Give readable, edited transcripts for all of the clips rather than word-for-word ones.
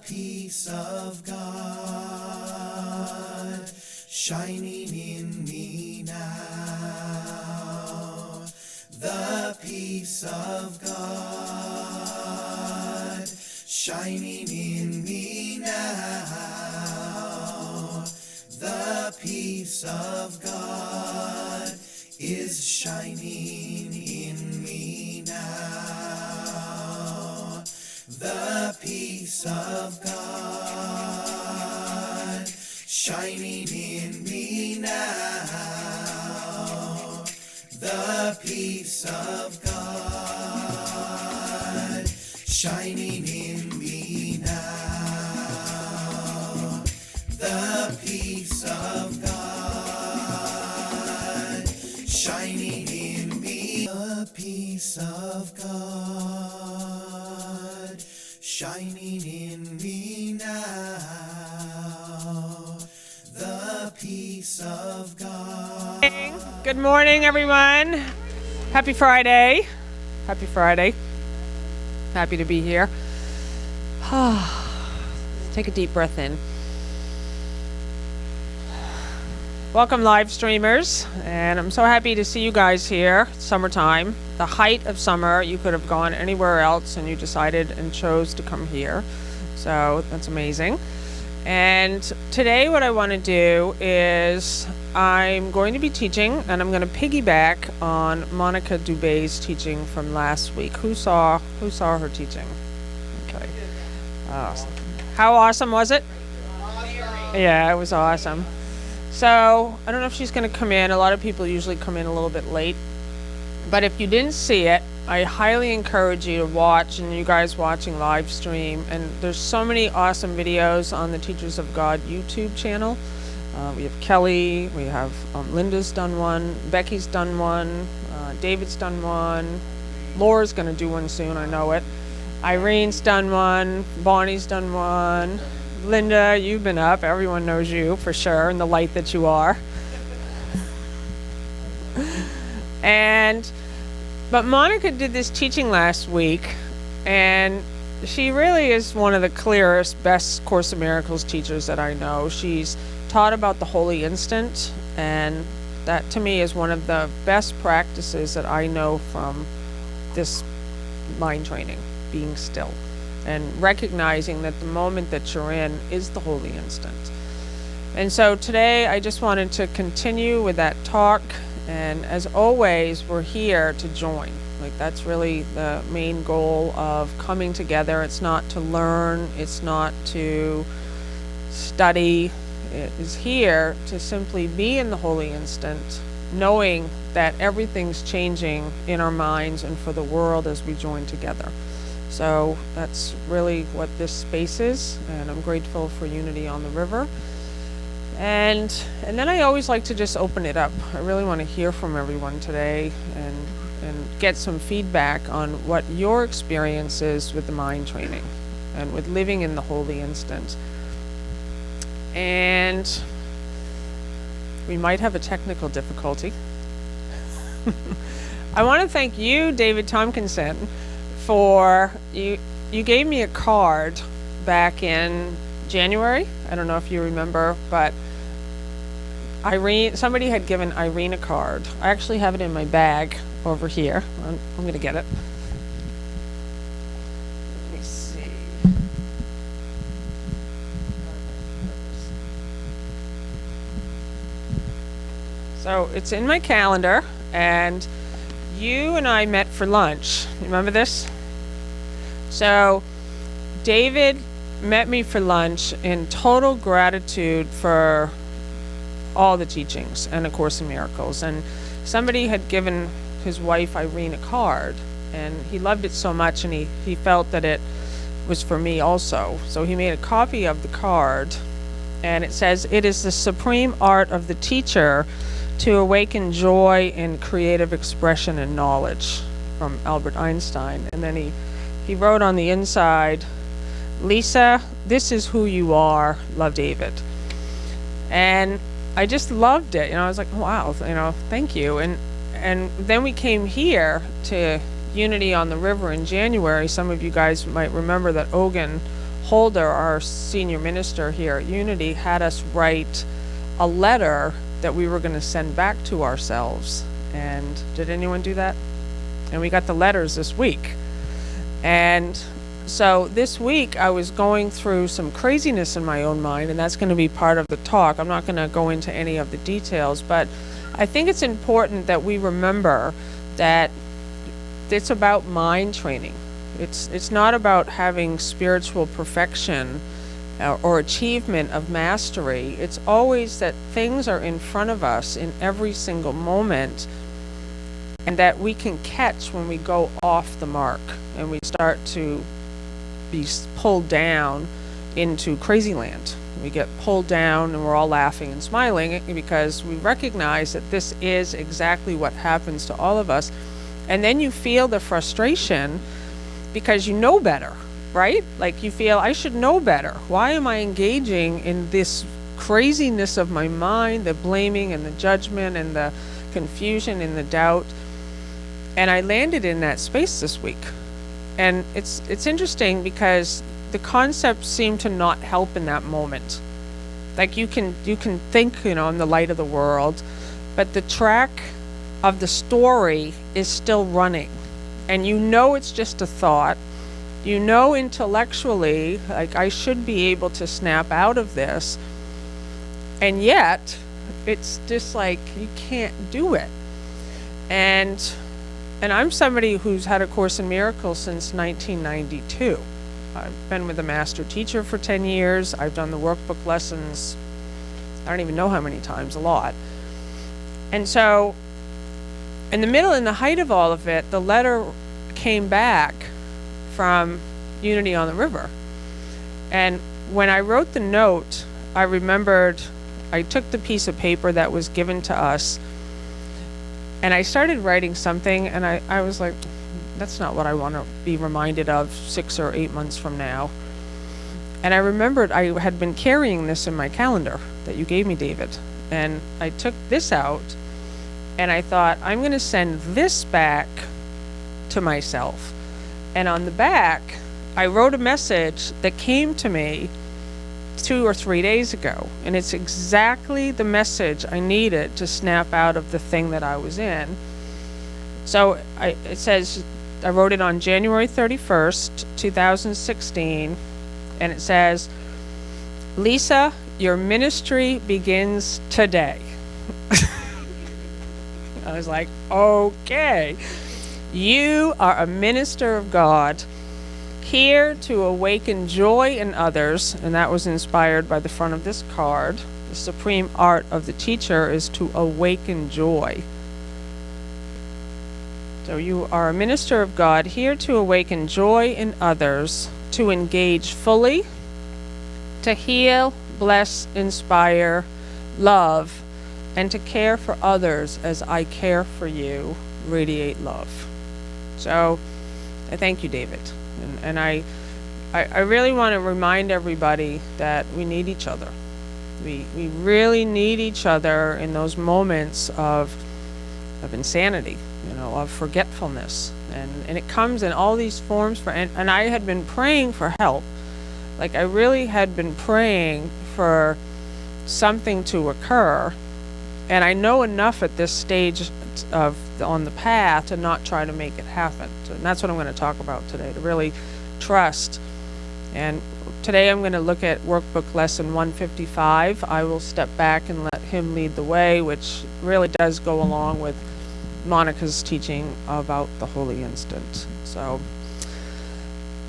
peace of God shining in me now. The peace of God shining in me now. The peace of God is shining in me now. The peace of God shining in me now. The peace of God shining in me now. The peace of God shining in me. The peace of God shining in me now. The peace of God. Good morning, everyone. Happy Friday. Happy Friday. Happy to be here. Take a deep breath in. Welcome, live streamers, and I'm so happy to see you guys here. It's summertime, the height of summer. You could have gone anywhere else, and you decided and chose to come here. So that's amazing. And today what I want to do is I'm going to be teaching, and I'm going to piggyback on Monica Dubé's teaching from last week. Who saw her teaching? Okay. How awesome was it? Yeah, it was awesome. So I don't know if she's going to come in. A lot of people usually come in a little bit late. But if you didn't see it, I highly encourage you to watch, and you guys watching live stream. And there's so many awesome videos on the Teachers of God YouTube channel. We have Kelly, we have Linda's done one, Becky's done one, David's done one, Laura's going to do one soon, I know it. Irene's done one, Bonnie's done one. Linda, you've been up. Everyone knows you for sure, and the light that you are. But Monica did this teaching last week, and she really is one of the clearest, best Course in Miracles teachers that I know. She's taught about the Holy Instant, and that to me is one of the best practices that I know from this mind training, being still. And recognizing that the moment that you're in is the Holy Instant. And so today I just wanted to continue with that talk, and as always we're here to join. Like, that's really the main goal of coming together. It's not to learn, it's not to study. It is here to simply be in the Holy Instant, knowing that everything's changing in our minds and for the world as we join together. So that's really what this space is, and I'm grateful for Unity on the River. And then I always like to just open it up. I really want to hear from everyone today and get some feedback on what your experience is with the mind training and with living in the Holy Instant. And we might have a technical difficulty. I want to thank you, David Tompkinson, for you gave me a card back in January. I don't know if you remember, but somebody had given Irene a card. I actually have it in my bag over here. I'm going to get it. Let me see. So it's in my calendar, and you and I met for lunch. You remember this? So David met me for lunch in total gratitude for all the teachings and A Course in Miracles. And somebody had given his wife Irene a card, and he loved it so much, and he felt that it was for me also. So he made a copy of the card, and it says, "It is the supreme art of the teacher to awaken joy in creative expression and knowledge," from Albert Einstein. And then he wrote on the inside, "Lisa, this is who you are, love, David." And I just loved it. I was like, wow, thank you. And then we came here to Unity on the River in January. Some of you guys might remember that Austgen Holder, our senior minister here at Unity, had us write a letter that we were going to send back to ourselves. And did anyone do that? And we got the letters this week. And so this week I was going through some craziness in my own mind, and that's going to be part of the talk. I'm not going to go into any of the details, but I think it's important that we remember that it's about mind training. It's not about having spiritual perfection or achievement of mastery. It's always that things are in front of us in every single moment, and that we can catch when we go off the mark and we start to be pulled down into crazy land. We get pulled down and we're all laughing and smiling because we recognize that this is exactly what happens to all of us. And then you feel the frustration because you know better, right? Like you feel, I should know better. Why am I engaging in this craziness of my mind, the blaming and the judgment and the confusion and the doubt? And I landed in that space this week. And it's interesting because the concepts seem to not help in that moment. Like you can think, in the light of the world, but the track of the story is still running. And it's just a thought. Intellectually, like I should be able to snap out of this. And yet, it's just like you can't do it. And I'm somebody who's had A Course in Miracles since 1992. I've been with a master teacher for 10 years. I've done the workbook lessons, I don't even know how many times, a lot. And so, in the height of all of it, the letter came back from Unity on the River. And when I wrote the note, I remembered I took the piece of paper that was given to us and I started writing something, and I was like, that's not what I want to be reminded of 6 or 8 months from now. And I remembered I had been carrying this in my calendar that you gave me, David. And I took this out, and I thought, I'm going to send this back to myself. And on the back, I wrote a message that came to me 2 or 3 days ago, and it's exactly the message I needed to snap out of the thing that I was in. So it says, I wrote it on January 31st, 2016, and it says, Lisa, your ministry begins today. I was like, okay, you are a minister of God, here to awaken joy in others, and that was inspired by the front of this card. The supreme art of the teacher is to awaken joy. So you are a minister of God, here to awaken joy in others, to engage fully, to heal, bless, inspire, love, and to care for others as I care for you. Radiate love. So I thank you, David. And I really want to remind everybody that we need each other. We really need each other in those moments of insanity, of forgetfulness. And it comes in all these forms and I had been praying for help. Like I really had been praying for something to occur. And I know enough at this stage on the path to not try to make it happen. So, and that's what I'm going to talk about today, to really trust. And today I'm going to look at workbook lesson 155. I will step back and let him lead the way, which really does go along with Monica's teaching about the holy instant. So,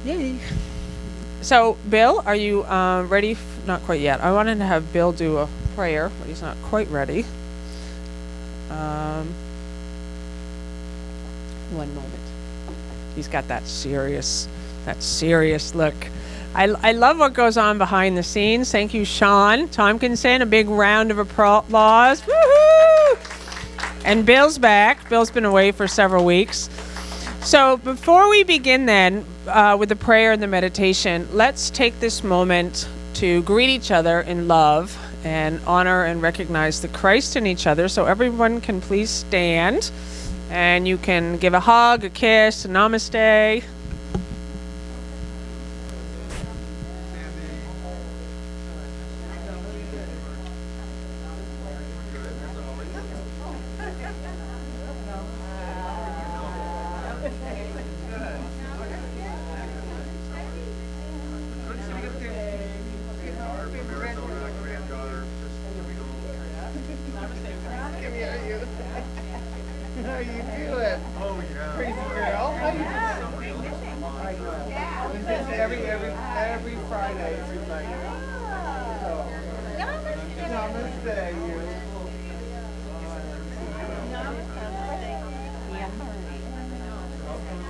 yay. So, Bill, are you ready? Not quite yet. I wanted to have Bill do a prayer, but he's not quite ready. One moment. He's got that serious look. I love what goes on behind the scenes. Thank you, Sean Tompkinson. A big round of applause. Woohoo! And Bill's back. Bill's been away for several weeks. So before we begin then with the prayer and the meditation, let's take this moment to greet each other in love and honor and recognize the Christ in each other. So everyone can please stand. And you can give a hug, a kiss, a namaste. you doing? Oh yeah. Crazy girl. How you doing? We visit every Friday, every night. So, namaste, you.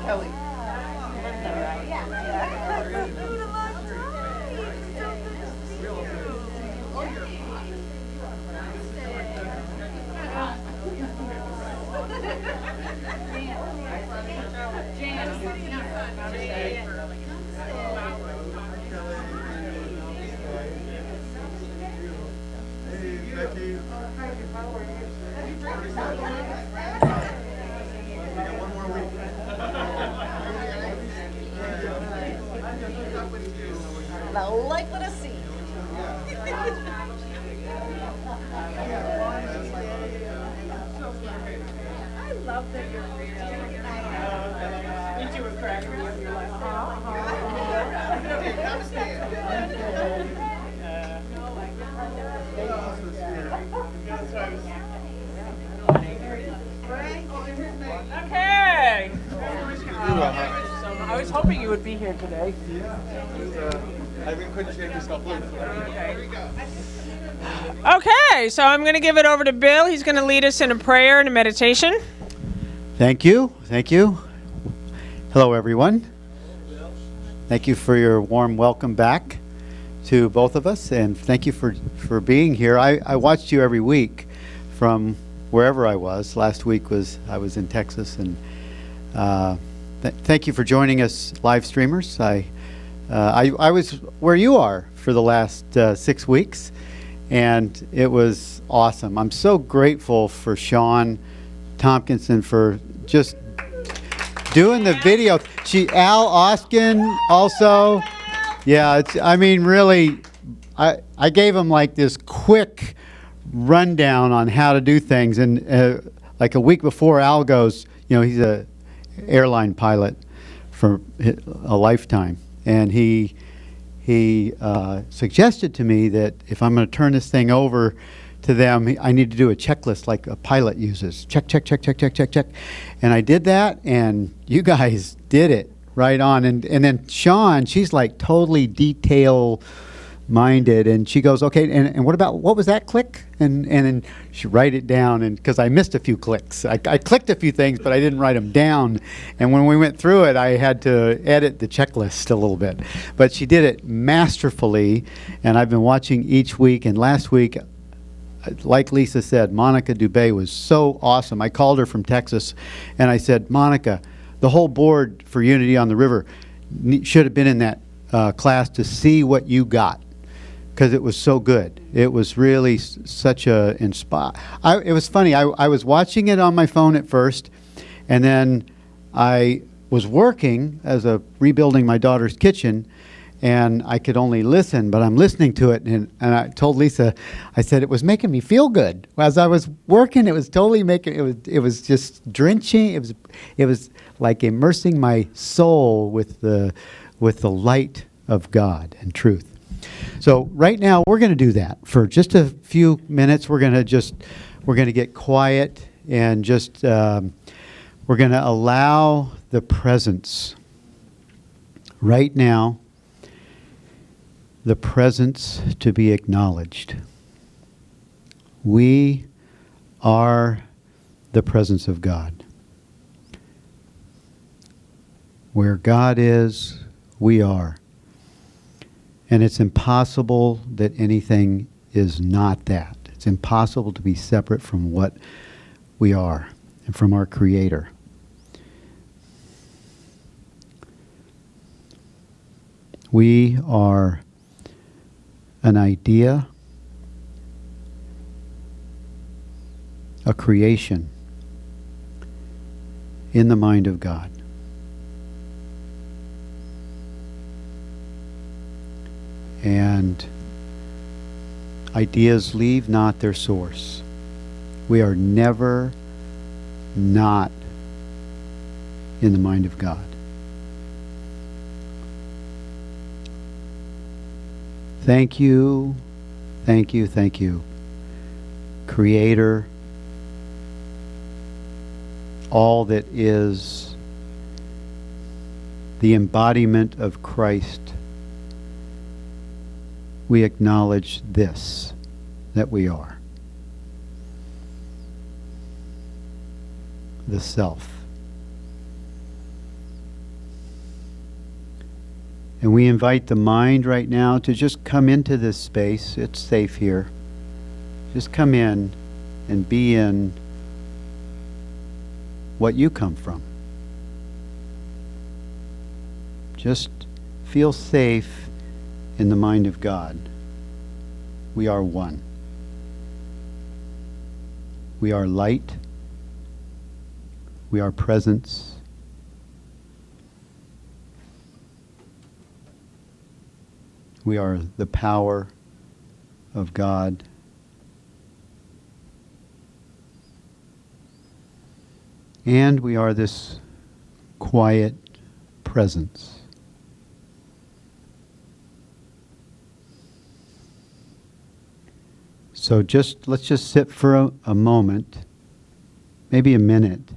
Kelly. Like what I see. I love that you're real. Me too, with cracking me up. You're like, Okay. I was hoping you would be here today. I couldn't shave yourself. Okay, so I'm going to give it over to Bill. He's going to lead us in a prayer and a meditation. Thank you. Thank you. Hello, everyone. Thank you for your warm welcome back to both of us, and thank you for being here. I watched you every week from wherever I was. Last week I was in Texas, and thank you for joining us, live streamers. I was where you are for the last 6 weeks, and it was awesome. I'm so grateful for Sean Tompkinson for just doing the video. Al Austgen also. Yeah, really, I gave him like this quick rundown on how to do things, and like a week before, Al goes, he's a airline pilot for a lifetime, and he suggested to me that if I'm going to turn this thing over to them, I need to do a checklist like a pilot uses. Check, check, check, check, check, check, check. And I did that, and you guys did it right on. And then Sean, she's like totally detail-minded, and she goes, okay, and what was that click? And then she write it down, and because I missed a few clicks. I clicked a few things, but I didn't write them down. And when we went through it, I had to edit the checklist a little bit. But she did it masterfully, and I've been watching each week. And last week, like Lisa said, Monica Dubé was so awesome. I called her from Texas, and I said, Monica, the whole board for Unity on the River should have been in that class to see what you got, because it was so good. It was really such a it was funny. I was watching it on my phone at first, and then I was working rebuilding my daughter's kitchen, and I could only listen, but I'm listening to it, and I told Lisa, I said, it was making me feel good. As I was working, it was totally it was just drenching. It was like immersing my soul with the light of God and truth. So right now, we're going to do that for just a few minutes. We're going to get quiet, and just we're going to allow the presence right now, the presence to be acknowledged. We are the presence of God. Where God is, we are. And it's impossible that anything is not that. It's impossible to be separate from what we are and from our Creator. We are an idea, a creation in the mind of God. And ideas leave not their source. We are never not in the mind of God. Thank you, thank you, thank you, Creator, all that is the embodiment of Christ, we acknowledge this, that we are. The self. And we invite the mind right now to just come into this space. It's safe here. Just come in and be in what you come from. Just feel safe in the mind of God. We are one. We are light. We are presence. We are the power of God. And we are this quiet presence. So let's just sit for a moment, maybe a minute,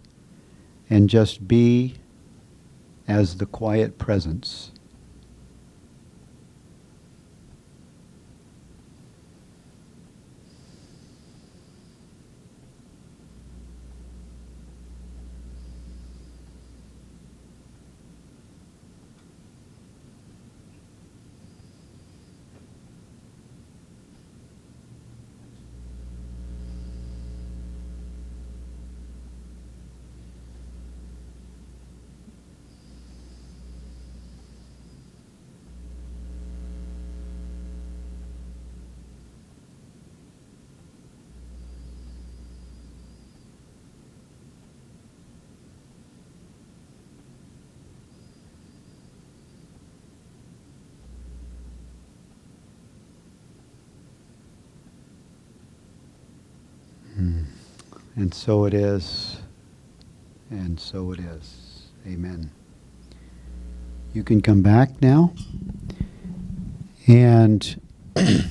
and just be as the quiet presence. And so it is, and so it is. Amen. You can come back now. And it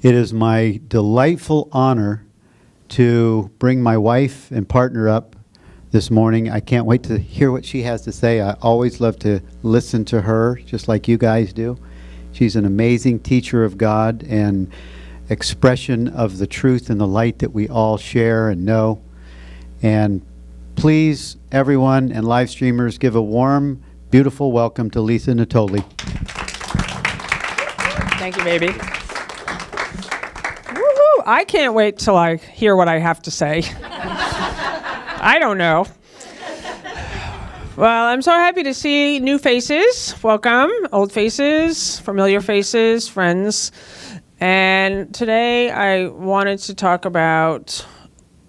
is my delightful honor to bring my wife and partner up this morning. I can't wait to hear what she has to say. I always love to listen to her, just like you guys do. She's an amazing teacher of God and expression of the truth and the light that we all share and know. And please, everyone and live streamers, give a warm, beautiful welcome to Lisa Natoli. Thank you, baby. Woohoo! I can't wait till I hear what I have to say. I don't know. Well, I'm so happy to see new faces. Welcome, old faces, familiar faces, friends. And today I wanted to talk about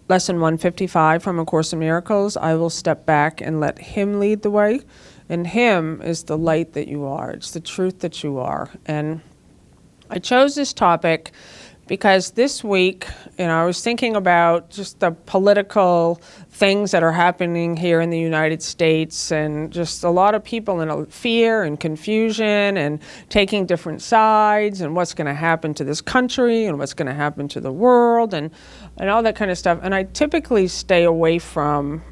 Lesson 155 from A Course in Miracles. I will step back and let Him lead the way. And Him is the light that you are. It's the truth that you are. And I chose this topic because this week, I was thinking about just the political things that are happening here in the United States, and just a lot of people in fear and confusion and taking different sides, and what's going to happen to this country and what's going to happen to the world, and all that kind of stuff. And I typically stay away from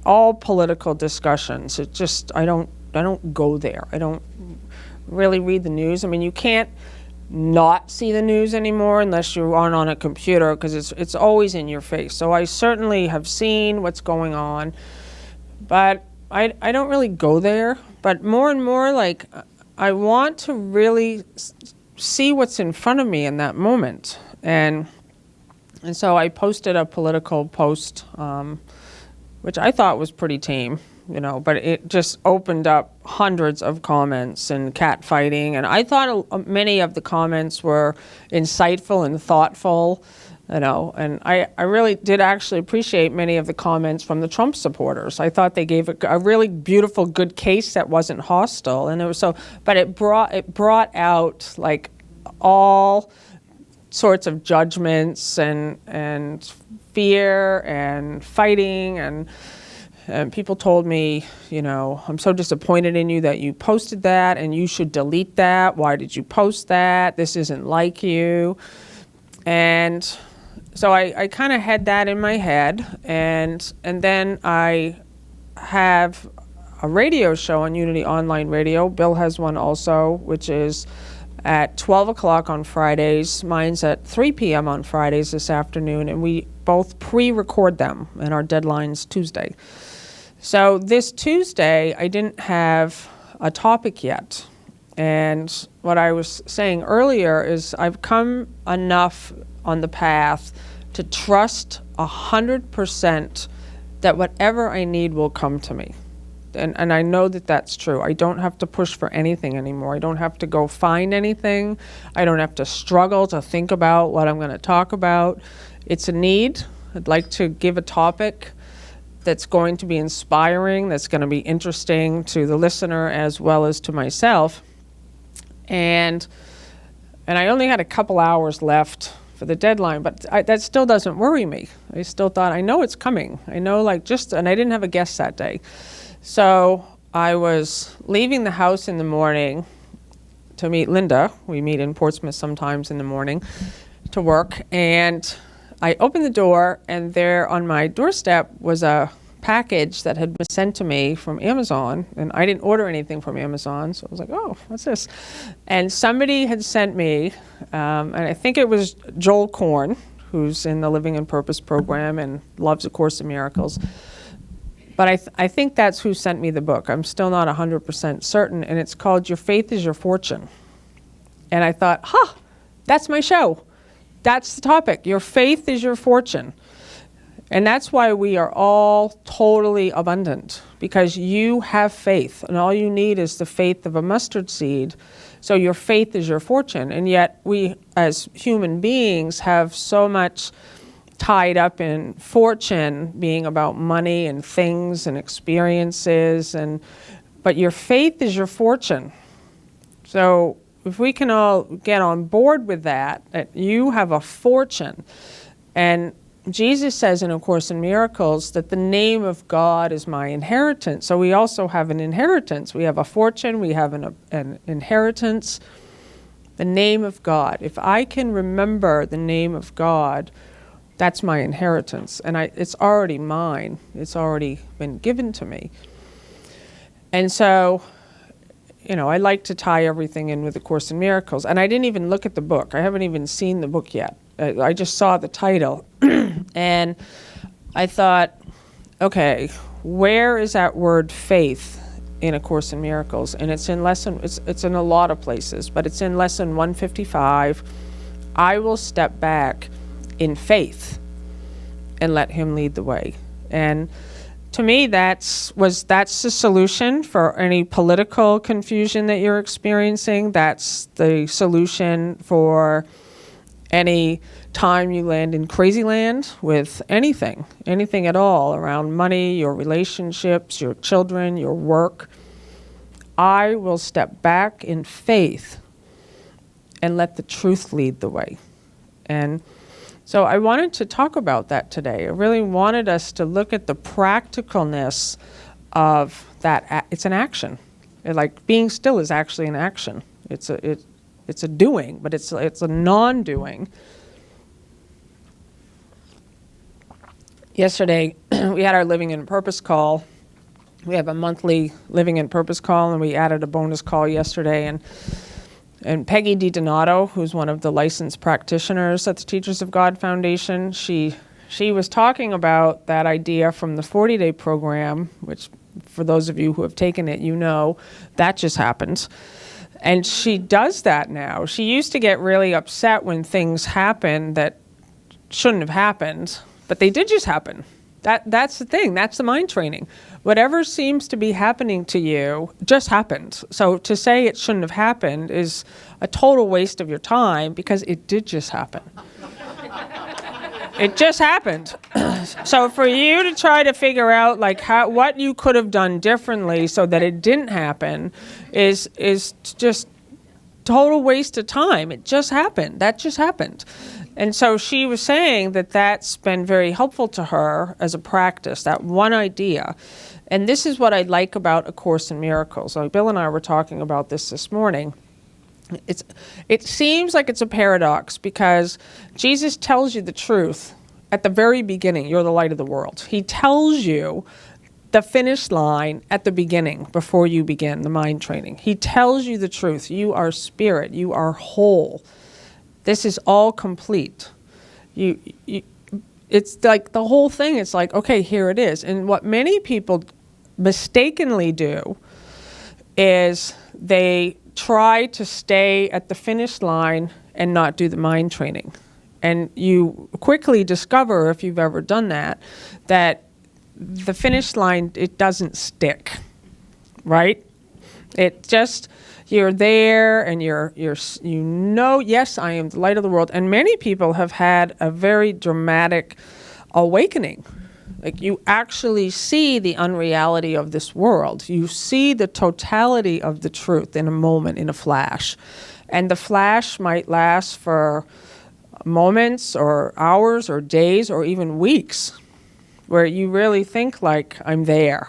all political discussions. It just, I don't go there. I don't really read the news. I mean, you can't not see the news anymore unless you aren't on a computer, because it's always in your face. So I certainly have seen what's going on, but I don't really go there. But more and more, like, I want to really see what's in front of me in that moment. And so I posted a political post, which I thought was pretty tame, but it just opened up hundreds of comments and cat fighting. And I thought many of the comments were insightful and thoughtful, and I really did actually appreciate many of the comments from the Trump supporters. I thought they gave a really beautiful, good case that wasn't hostile. And it was but it brought out like all sorts of judgments and fear and fighting, and people told me, I'm so disappointed in you that you posted that, and you should delete that. Why did you post that? This isn't like you. And so I kind of had that in my head, and then I have a radio show on Unity Online Radio. Bill has one also, which is at 12 o'clock on Fridays. Mine's at 3 p.m. on Fridays this afternoon, and we both pre-record them, and our deadline's Tuesday. So this Tuesday, I didn't have a topic yet. And what I was saying earlier is I've come enough on the path to trust 100% that whatever I need will come to me. And I know that that's true. I don't have to push for anything anymore. I don't have to go find anything. I don't have to struggle to think about what I'm going to talk about. It's a need. I'd like to give a topic that's going to be inspiring, that's going to be interesting to the listener as well as to myself. And I only had a couple hours left for the deadline, but that still doesn't worry me. I still thought, I know it's coming. I know and I didn't have a guest that day. So I was leaving the house in the morning to meet Linda. We meet in Portsmouth sometimes in the morning to work. And I opened the door, and there on my doorstep was a package that had been sent to me from Amazon. And I didn't order anything from Amazon. So I was like, oh, what's this? And somebody had sent me, and I think it was Joel Korn, who's in the Living in Purpose program and loves A Course in Miracles. But I think that's who sent me the book. I'm still not 100% certain, and it's called Your Faith is Your Fortune. And I thought, that's my show. That's the topic. Your faith is your fortune. And that's why we are all totally abundant, because you have faith, and all you need is the faith of a mustard seed. So your faith is your fortune. And yet we, as human beings, have so much tied up in fortune being about money and things and experiences, but your faith is your fortune. So if we can all get on board with that you have a fortune. And Jesus says in A Course in Miracles that the name of God is my inheritance. So we also have an inheritance. We have a fortune, we have an inheritance, the name of God. If I can remember the name of God, that's my inheritance, and it's already mine. It's already been given to me. And so, I like to tie everything in with A Course in Miracles. And I didn't even look at the book. I haven't even seen the book yet. I just saw the title. And I thought, okay, where is that word faith in A Course in Miracles? And it's in it's in a lot of places, but it's in lesson 155. I will step back in faith and let him lead the way. And to me, that's the solution for any political confusion that you're experiencing. That's the solution for any time you land in crazy land with anything at all around money, your relationships, your children, your work. I will step back in faith and let the truth lead the way. And so I wanted to talk about that today. I really wanted us to look at the practicalness of that. It's an action. Like being still is actually an action. It's a doing, but it's a non-doing. Yesterday, we had our Living in Purpose call. We have a monthly Living in Purpose call, and we added a bonus call yesterday. And Peggy DiDonato, who's one of the licensed practitioners at the Teachers of God Foundation, she was talking about that idea from the 40-day program, which for those of you who have taken it, that just happened. And she does that now. She used to get really upset when things happen that shouldn't have happened, but they did just happen. That's the thing. That's the mind training. Whatever seems to be happening to you just happened. So to say it shouldn't have happened is a total waste of your time, because it did just happen. It just happened. So for you to try to figure out what you could have done differently so that it didn't happen is just total waste of time. It just happened. That just happened. And so she was saying that that's been very helpful to her as a practice, that one idea. And this is what I like about A Course in Miracles. So Bill and I were talking about this morning. It seems like it's a paradox because Jesus tells you the truth at the very beginning. You're the light of the world. He tells you the finish line at the beginning before you begin the mind training. He tells you the truth. You are spirit. You are whole. This is all complete. It's like the whole thing. It's like, okay, here it is. And what many people mistakenly do is they try to stay at the finish line and not do the mind training. And you quickly discover, if you've ever done that the finish line, it doesn't stick, right? It just, you're there and you know, yes, I am the light of the world. And many people have had a very dramatic awakening. Like, you actually see the unreality of this world. You see the totality of the truth in a moment, in a flash. And the flash might last for moments or hours or days or even weeks, where you really think like, I'm there.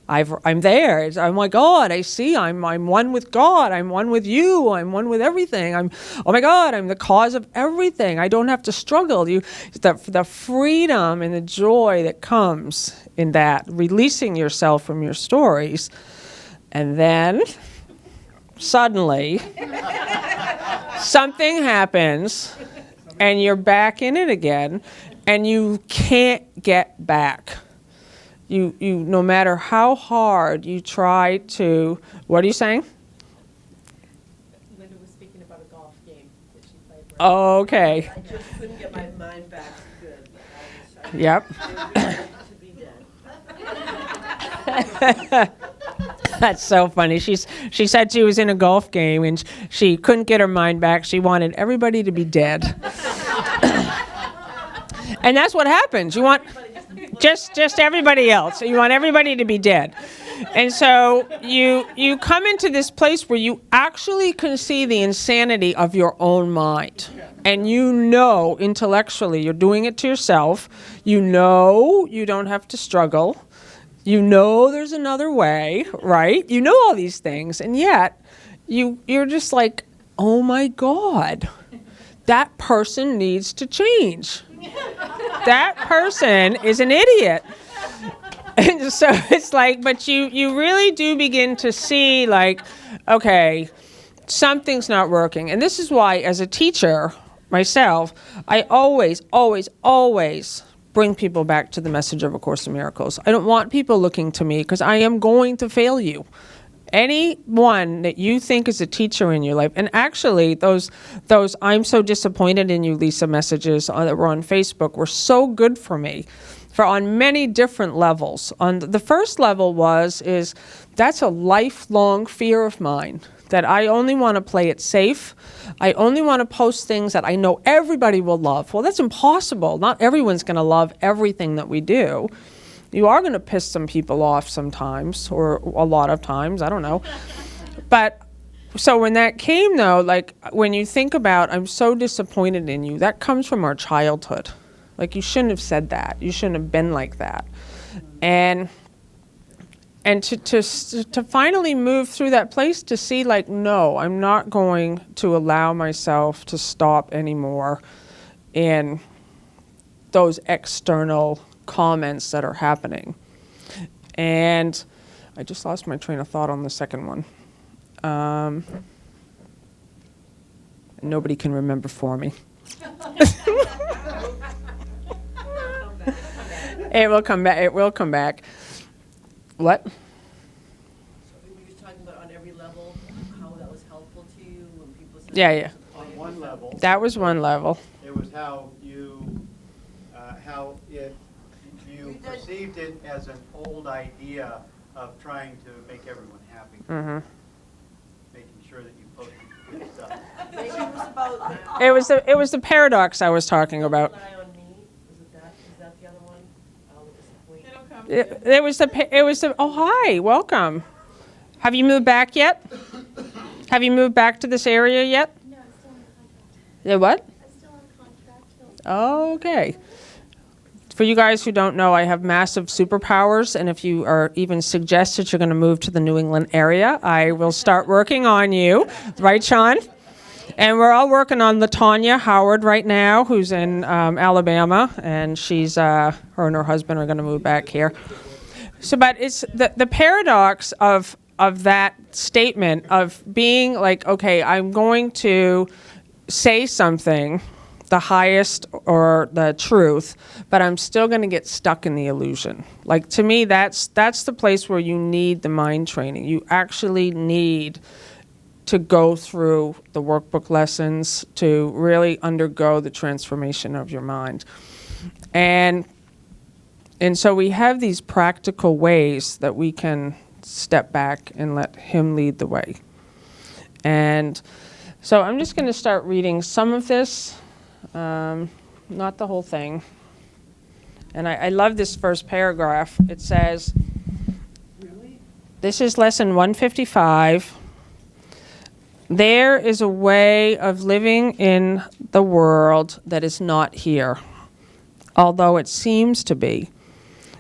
I'm there. It's, oh my God, I see. I'm one with God. I'm one with you. I'm one with everything. Oh my God, I'm the cause of everything. I don't have to struggle. The freedom and the joy that comes in that, releasing yourself from your stories. And then suddenly something happens and you're back in it again and you can't get back. You no matter how hard you try to, what are you saying? Linda was speaking about a golf game that she played. Oh, okay. I just couldn't get my mind back to good. Yep. To be dead. That's so funny. She said she was in a golf game and she couldn't get her mind back. She wanted everybody to be dead. And that's what happens. You want just everybody else. You want everybody to be dead. And so you come into this place where you actually can see the insanity of your own mind. And you know intellectually you're doing it to yourself. You know you don't have to struggle. You know there's another way, right? You know all these things. And yet you're just like, oh my God, that person needs to change. That person is an idiot. And so it's like, but you really do begin to see like, okay, something's not working. And this is why, as a teacher myself, I always, always, always bring people back to the message of A Course in Miracles. I don't want people looking to me because I am going to fail you. Anyone that you think is a teacher in your life, and actually those I'm so disappointed in you, Lisa, messages that were on Facebook were so good for me, for on many different levels. On the first level is that's a lifelong fear of mine, that I only want to play it safe. I only want to post things that I know everybody will love. Well, that's impossible. Not everyone's going to love everything that we do. You are going to piss some people off sometimes, or a lot of times, I don't know. But so when that came, though, like when you think about, I'm so disappointed in you, that comes from our childhood. Like, you shouldn't have said that. You shouldn't have been like that. And to finally move through that place to see, like, no, I'm not going to allow myself to stop anymore in those external comments that are happening. And I just lost my train of thought on the second one. Nobody can remember for me. It will come back. It will come back. What? So we were just talking about on every level, how that was helpful to you when people said Yeah. On one level, That was one level. it was how you perceived it as an old idea of trying to make everyone happy. Mm-hmm. Making sure that you posted good stuff. maybe it was about It was the paradox I was talking about. rely on me. Was it that? Is that the other one? Disappoint. It was the. Oh, hi, welcome. Have you moved back yet? Have you moved back to this area yet? No, it's still on contract. The what? I'm still on contract. Okay. For you guys who don't know, I have massive superpowers, and if you are even suggest that you're going to move to the New England area, I will start working on you. Right, Sean? And we're all working on LaTanya Howard right now, who's in Alabama, and she's her and her husband are going to move back here. So, but it's the paradox of that statement of being like, okay, I'm going to say something, the highest or the truth, but I'm still going to get stuck in the illusion. Like, to me, that's the place where you need the mind training. You actually need to go through the workbook lessons to really undergo the transformation of your mind. And so we have these practical ways that we can step back and let him lead the way. And so I'm just going to start reading some of this, not the whole thing. And I love this first paragraph. It says, this is lesson 155. There is a way of living in the world that is not here, although it seems to be.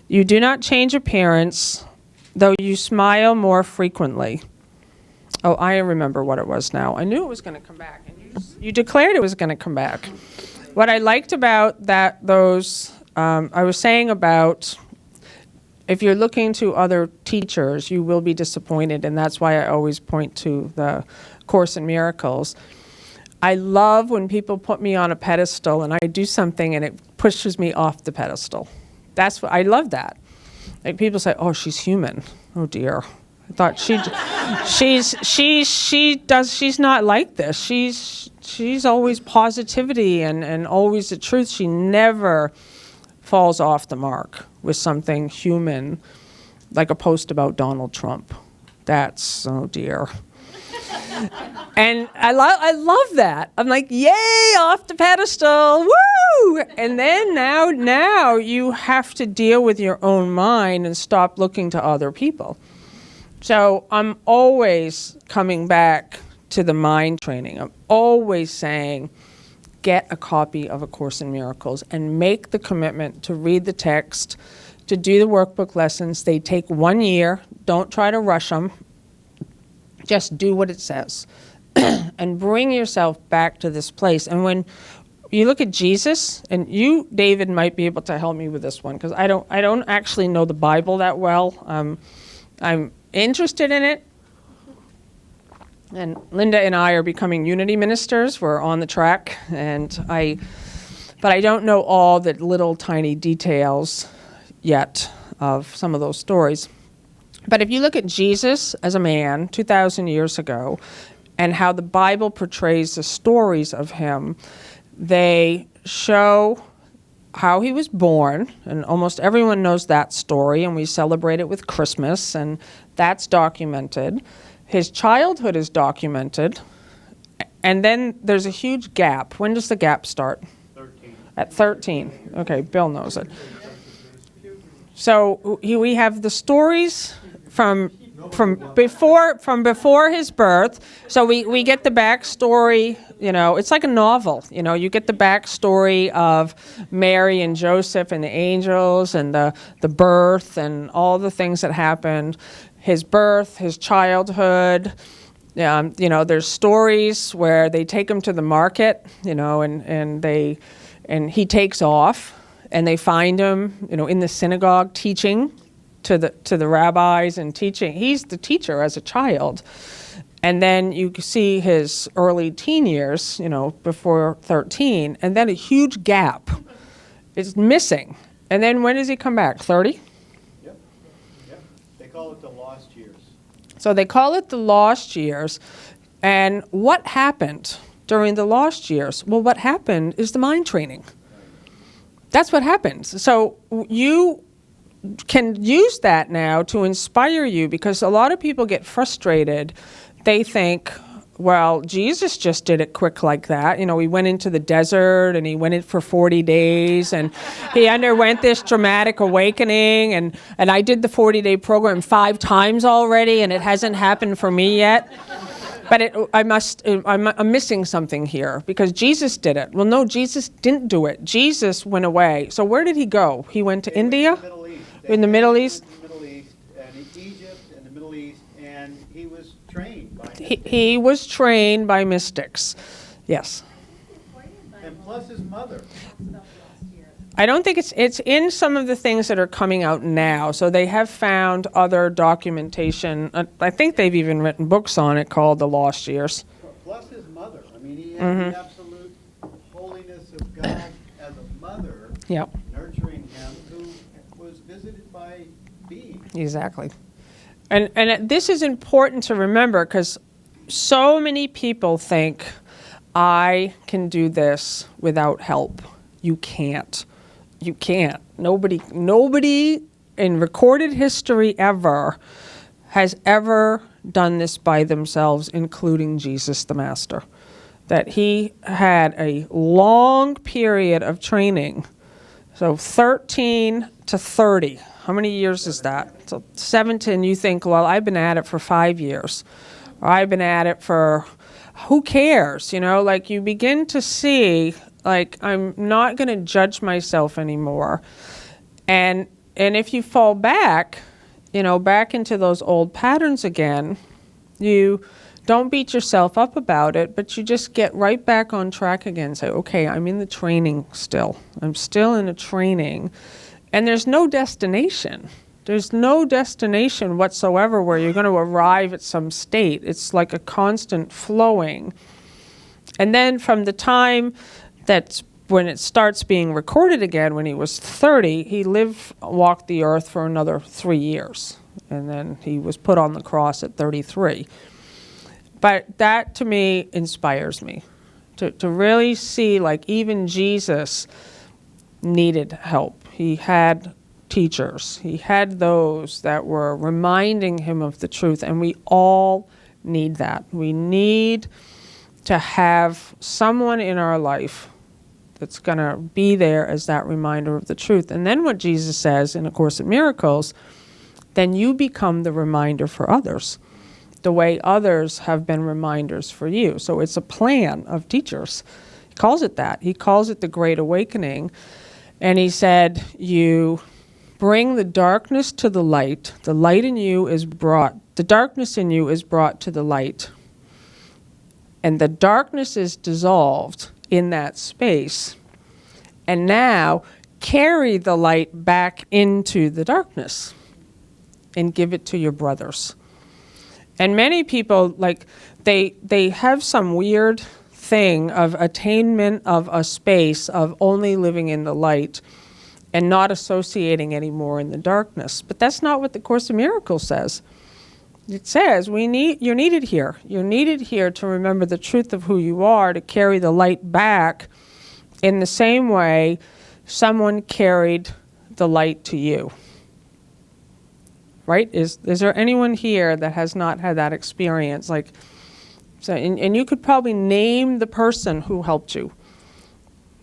You do not change appearance, though you smile more frequently. Oh, I remember what it was now. I knew it was going to come back, and you declared it was going to come back. What I liked about that, I was saying about if you're looking to other teachers, you will be disappointed, and that's why I always point to the Course in Miracles. I love when people put me on a pedestal and I do something and it pushes me off the pedestal. That's what I love that. Like, people say, "Oh, she's human." Oh dear. I thought she's not like this. She's always positivity and always the truth. She never falls off the mark with something human, like a post about Donald Trump. That's, oh dear. And I love that. I'm like, yay, off the pedestal, woo! And then now you have to deal with your own mind and stop looking to other people. So I'm always coming back to the mind training. I'm always saying, get a copy of A Course in Miracles and make the commitment to read the text, to do the workbook lessons. They take 1 year. Don't try to rush them. Just do what it says and bring yourself back to this place. And when you look at Jesus, and you, David, might be able to help me with this one, because I don't actually know the Bible that well. I'm interested in it. And Linda and I are becoming unity ministers. We're on the track, but I don't know all the little tiny details yet of some of those stories. But if you look at Jesus as a man 2,000 years ago and how the Bible portrays the stories of him, they show how he was born, and almost everyone knows that story, and we celebrate it with Christmas, and that's documented. His childhood is documented, and then there's a huge gap. When does the gap start? 13. At 13. Okay, Bill knows it. So we have the stories from before his birth. So we get the backstory. It's like a novel. You get the backstory of Mary and Joseph and the angels and the birth and all the things that happened. His birth, his childhood. There's stories where they take him to the market. And he takes off, and they find him, in the synagogue teaching to the rabbis and teaching. He's the teacher as a child. And then you see his early teen years, before 13, and then a huge gap is missing. And then when does he come back? 30? Yep. They call it the lost years. So they call it the lost years. And what happened during the lost years? Well, what happened is the mind training. That's what happens. So you can use that now to inspire you, because a lot of people get frustrated. They think, well, Jesus just did it quick like that. He went into the desert and he went in for 40 days and he underwent this dramatic awakening. And I did the 40-day program 5 times already and it hasn't happened for me yet. But I'm missing something here, because Jesus did it. Well, no, Jesus didn't do it. Jesus went away. So where did he go? He went to India? In the Middle East? In the Middle East, and Egypt, and the Middle East, and he was trained by mystics. He was trained by mystics. Yes. And plus his mother. I don't think it's in some of the things that are coming out now. So they have found other documentation. I think they've even written books on it called The Lost Years. Plus his mother. I mean, he had the absolute holiness of God as a mother Yep, nurturing him, who was visited by beings. exactly. And this is important to remember because so many people think, I can do this without help. You can't. You can't. Nobody in recorded history ever has ever done this by themselves, including Jesus the Master. That he had a long period of training. So 13 to 30. How many years is that? So 17, you think, well, I've been at it for 5 years. Or I've been at it for, who cares? You know, like you begin to see, like, I'm not going to judge myself anymore. And if you fall back, you know, back into those old patterns again, you don't beat yourself up about it, but you just get right back on track again. Say, okay, I'm in the training still. I'm still in a training. And there's no destination. There's no destination whatsoever where you're going to arrive at some state. It's like a constant flowing. And then from the time that's when it starts being recorded again, when he was 30, he walked the earth for another 3 years. And then he was put on the cross at 33. But that, to me, inspires me. To really see, like, even Jesus needed help. He had teachers. He had those that were reminding him of the truth. And we all need that. We need to have someone in our life that's going to be there as that reminder of the truth. And then what Jesus says in A Course in Miracles, then you become the reminder for others, the way others have been reminders for you. So it's a plan of teachers. He calls it that. He calls it the Great Awakening. And he said, you bring the darkness to the light. The light in you is brought, the darkness in you is brought to the light. And the darkness is dissolved in that space. And now carry the light back into the darkness and give it to your brothers. And many people, like, they have some weird thing of attainment of a space of only living in the light and not associating anymore in the darkness. But that's not what the Course in Miracles says. It says you're needed here. You're needed here to remember the truth of who you are, to carry the light back in the same way someone carried the light to you. Right? Is there anyone here that has not had that experience? Like, so, and you could probably name the person who helped you.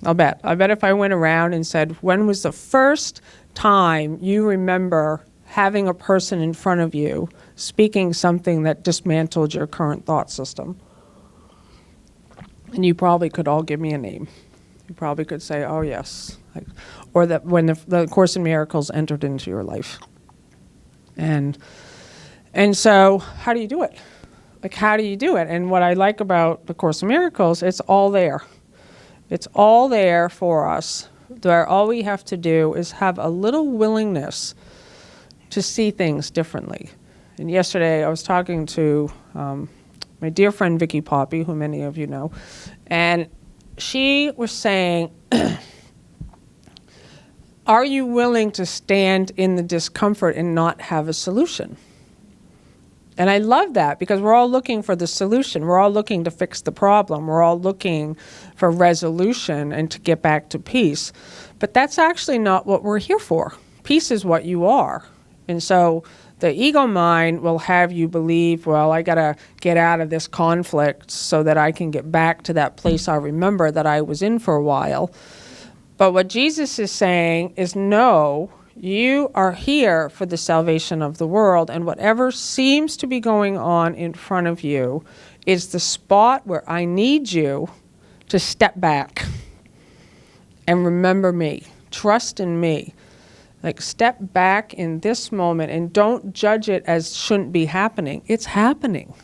I bet if I went around and said, when was the first time you remember having a person in front of you speaking something that dismantled your current thought system? And you probably could all give me a name. You probably could say, oh yes. Or that when the Course in Miracles entered into your life. And so how do you do it? Like, how do you do it? And what I like about the Course in Miracles, it's all there. It's all there for us. Where all we have to do is have a little willingness to see things differently. And yesterday I was talking to my dear friend Vicky Poppy, who many of you know, and she was saying, are you willing to stand in the discomfort and not have a solution? And I love that because we're all looking for the solution. We're all looking to fix the problem. We're all looking for resolution and to get back to peace. But that's actually not what we're here for. Peace is what you are. And so the ego mind will have you believe, well, I got to get out of this conflict so that I can get back to that place I remember that I was in for a while. But what Jesus is saying is, no, you are here for the salvation of the world, and whatever seems to be going on in front of you is the spot where I need you to step back and remember me. Trust in me. Like, step back in this moment and don't judge it as shouldn't be happening. It's happening.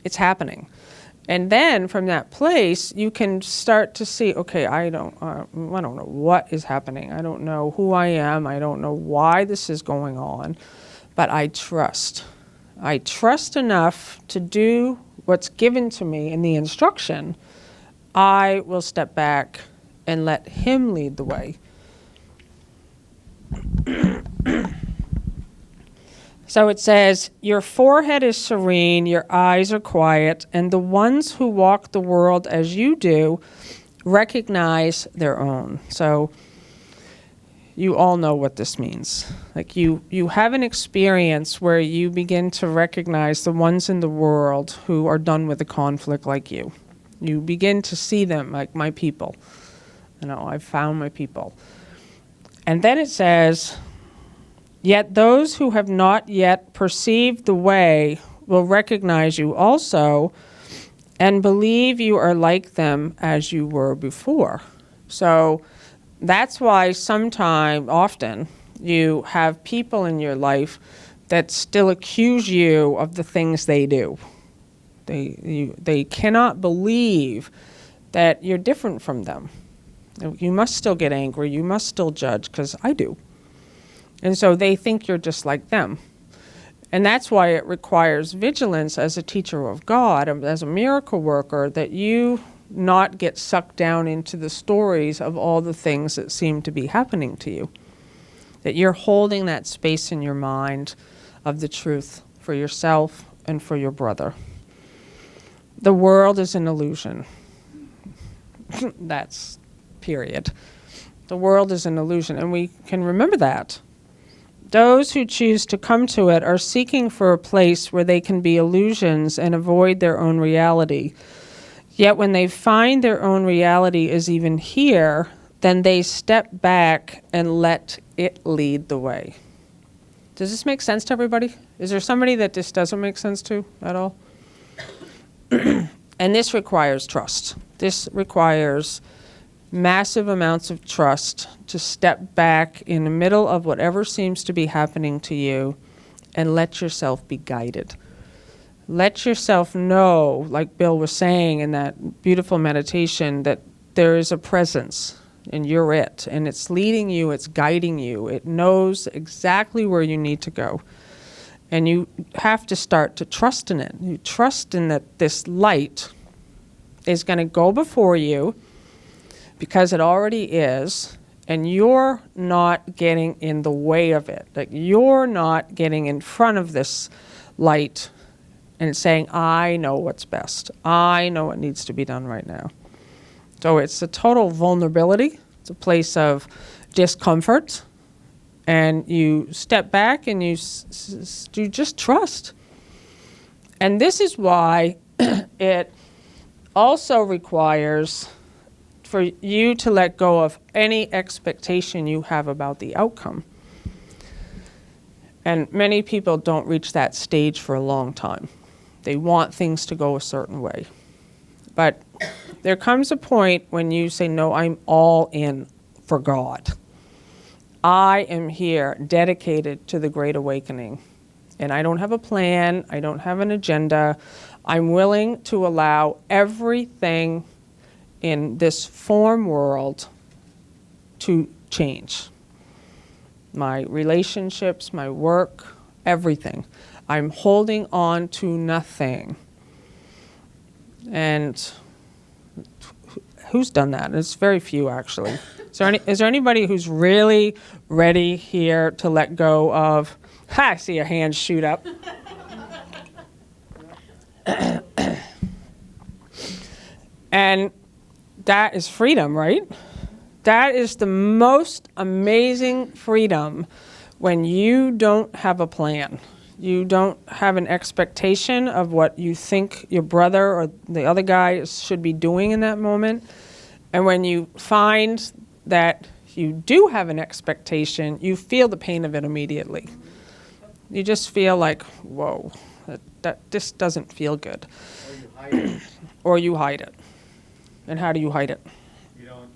It's happening. And then from that place, you can start to see, okay, I don't know what is happening. I don't know who I am. I don't know why this is going on, but I trust. I trust enough to do what's given to me in the instruction. I will step back and let him lead the way. So it says, your forehead is serene, your eyes are quiet, and the ones who walk the world as you do recognize their own. So you all know what this means. Like you have an experience where you begin to recognize the ones in the world who are done with the conflict like you. You begin to see them like my people. I've found my people. And then it says, yet those who have not yet perceived the way will recognize you also and believe you are like them as you were before. So that's why often, you have people in your life that still accuse you of the things they do. They cannot believe that you're different from them. You must still get angry. You must still judge, because I do. And so they think you're just like them. And that's why it requires vigilance as a teacher of God, as a miracle worker, that you not get sucked down into the stories of all the things that seem to be happening to you. That you're holding that space in your mind of the truth for yourself and for your brother. The world is an illusion. That's period. The world is an illusion, and we can remember that. Those who choose to come to it are seeking for a place where they can be illusions and avoid their own reality. Yet when they find their own reality is even here, then they step back and let it lead the way. Does this make sense to everybody? Is there somebody that this doesn't make sense to at all? And this requires trust. This requires massive amounts of trust to step back in the middle of whatever seems to be happening to you and let yourself be guided. Let yourself know, like Bill was saying in that beautiful meditation, that there is a presence and you're it, and it's leading you, it's guiding you, it knows exactly where you need to go. And you have to start to trust in it. You trust in that this light is going to go before you, because it already is, and you're not getting in the way of it. Like you're not getting in front of this light and saying, I know what's best. I know what needs to be done right now. So it's a total vulnerability. It's a place of discomfort. And you step back and you just trust. And this is why it also requires for you to let go of any expectation you have about the outcome. And many people don't reach that stage for a long time. They want things to go a certain way. But there comes a point when you say, no, I'm all in for God. I am here dedicated to the Great Awakening. And I don't have a plan. I don't have an agenda. I'm willing to allow everything in this form world to change. My relationships, my work, everything. I'm holding on to nothing. And who's done that? It's very few, actually. Is there anybody who's really ready here to let go of? I see a hand shoot up. And that is freedom, right? That is the most amazing freedom when you don't have a plan. You don't have an expectation of what you think your brother or the other guy should be doing in that moment. And when you find that you do have an expectation, you feel the pain of it immediately. You just feel like, whoa, that this doesn't feel good. Or you hide it. Or you hide it. And how do you hide it?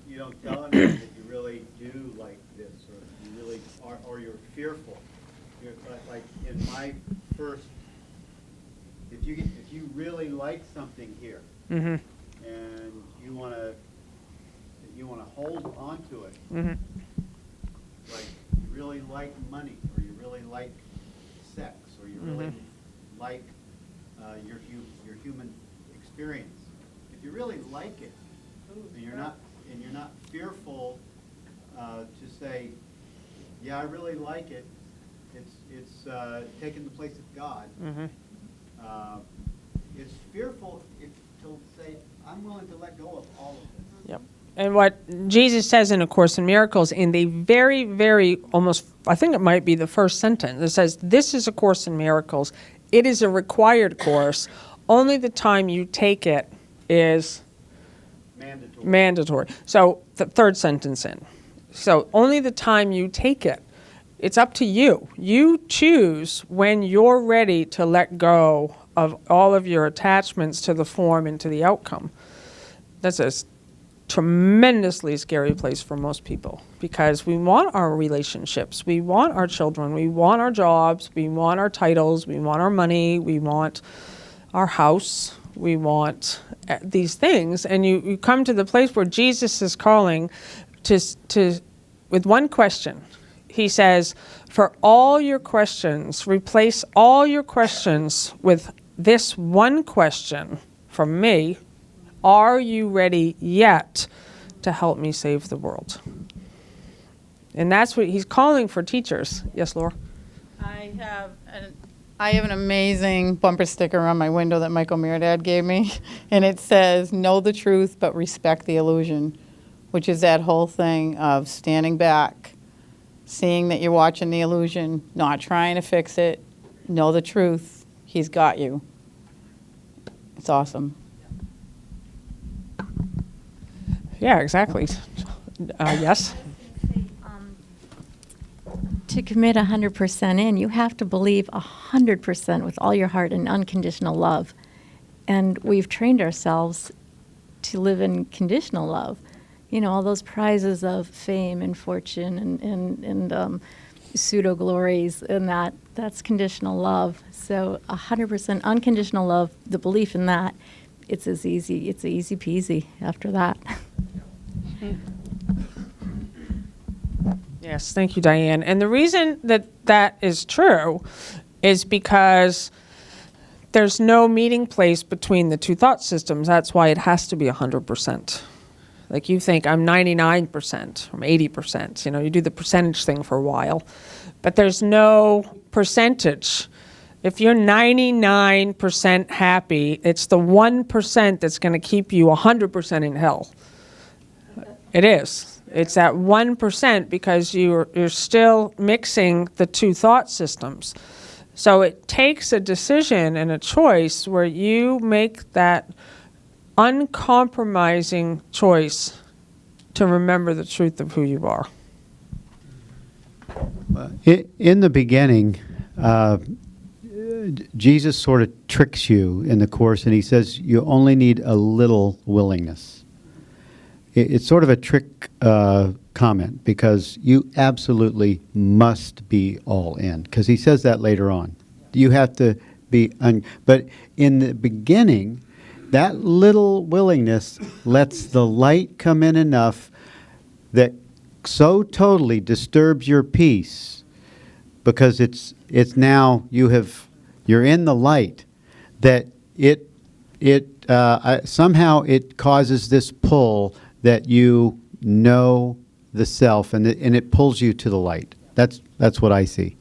You don't tell anyone that you really do like this, or you really are, or you're fearful. You're like in my first, if you really like something here, and you want to hold on to it. Like you really like money, or you really like sex, or you really like your human experience. If you really like it, and you're not fearful to say, yeah, I really like it. It's taking the place of God. It's fearful to say, I'm willing to let go of all of this. Yep. And what Jesus says in A Course in Miracles, in the very, very almost, I think it might be the first sentence, it says, this is A Course in Miracles. It is a required course. Only the time you take it is mandatory. So the third sentence in. So only the time you take it. It's up to you. You choose when you're ready to let go of all of your attachments to the form and to the outcome. That's a tremendously scary place for most people, because we want our relationships, we want our children, we want our jobs, we want our titles, we want our money, we want our house, we want these things. And you come to the place where Jesus is calling to with one question. He says, for all your questions, replace all your questions with this one question from me: are you ready yet to help me save the world? And that's what he's calling for teachers. Yes, Laura? I have an amazing bumper sticker on my window that Michael Miradad gave me, and it says, know the truth but respect the illusion, which is that whole thing of standing back, seeing that you're watching the illusion, not trying to fix it, know the truth, he's got you. It's awesome. Yeah, exactly. Yes? To commit 100% in, you have to believe 100% with all your heart in unconditional love. And we've trained ourselves to live in conditional love. You know, all those prizes of fame and fortune and pseudo glories, and that's conditional love. So 100% unconditional love, the belief in that, it's easy peasy after that. Yes, thank you, Diane. And the reason that is true is because there's no meeting place between the two thought systems. That's why it has to be 100%. Like you think, I'm 99%, I'm 80%. You know, you do the percentage thing for a while. But there's no percentage. If you're 99% happy, it's the 1% that's going to keep you 100% in hell. It is. It's that 1% because you're still mixing the two thought systems. So it takes a decision and a choice where you make that uncompromising choice to remember the truth of who you are. In the beginning, Jesus sort of tricks you in the Course, and he says you only need a little willingness. It's sort of a trick comment, because you absolutely must be all in, because he says that later on. You have to be, but in the beginning, that little willingness lets the light come in enough that so totally disturbs your peace, because it's now you're in the light, that it somehow it causes this pull that you know the self, and it pulls you to the light. That's what I see.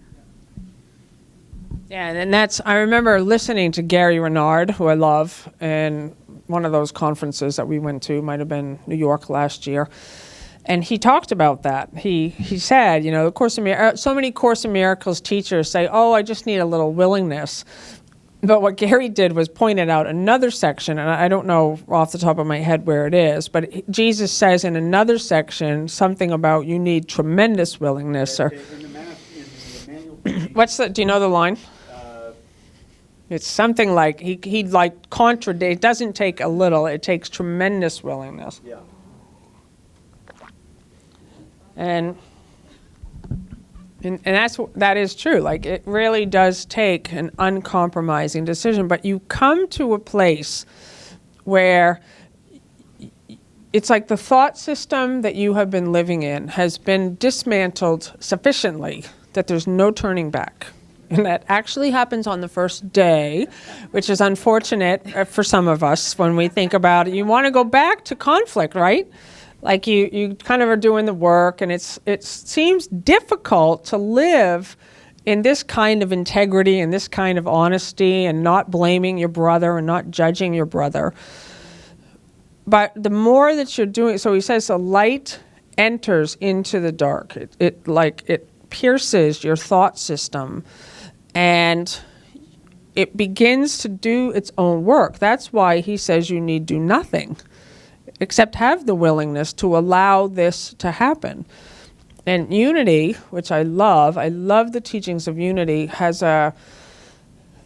Yeah, and I remember listening to Gary Renard, who I love, in one of those conferences that we went to, might have been New York last year, and he talked about that. He said, you know, so many Course in Miracles teachers say, oh, I just need a little willingness. But what Gary did was pointed out another section, and I don't know off the top of my head where it is, but Jesus says in another section something about you need tremendous willingness. Or what's that? Do you know the line? It's something like he like contradict. It doesn't take a little; it takes tremendous willingness. Yeah. And that is true. Like, it really does take an uncompromising decision. But you come to a place where it's like the thought system that you have been living in has been dismantled sufficiently that there's no turning back. And that actually happens on the first day, which is unfortunate for some of us when we think about it. You want to go back to conflict, right? Like you kind of are doing the work, and it seems difficult to live in this kind of integrity and this kind of honesty and not blaming your brother and not judging your brother. But the more that you're doing, so he says the light enters into the dark. It pierces your thought system, and it begins to do its own work. That's why he says you need do nothing except have the willingness to allow this to happen. And unity, which I love the teachings of unity, has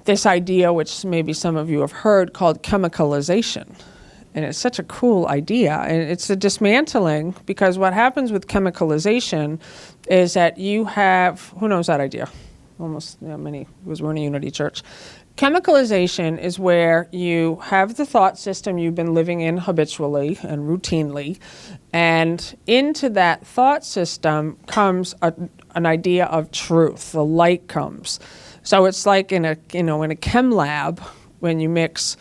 this idea, which maybe some of you have heard, called chemicalization. And it's such a cool idea. And it's a dismantling, because what happens with chemicalization is that you have, who knows that idea? Almost many, because we're in a unity church. Chemicalization is where you have the thought system you've been living in habitually and routinely, and into that thought system comes an idea of truth. The light comes. So it's like in a chem lab when you mix,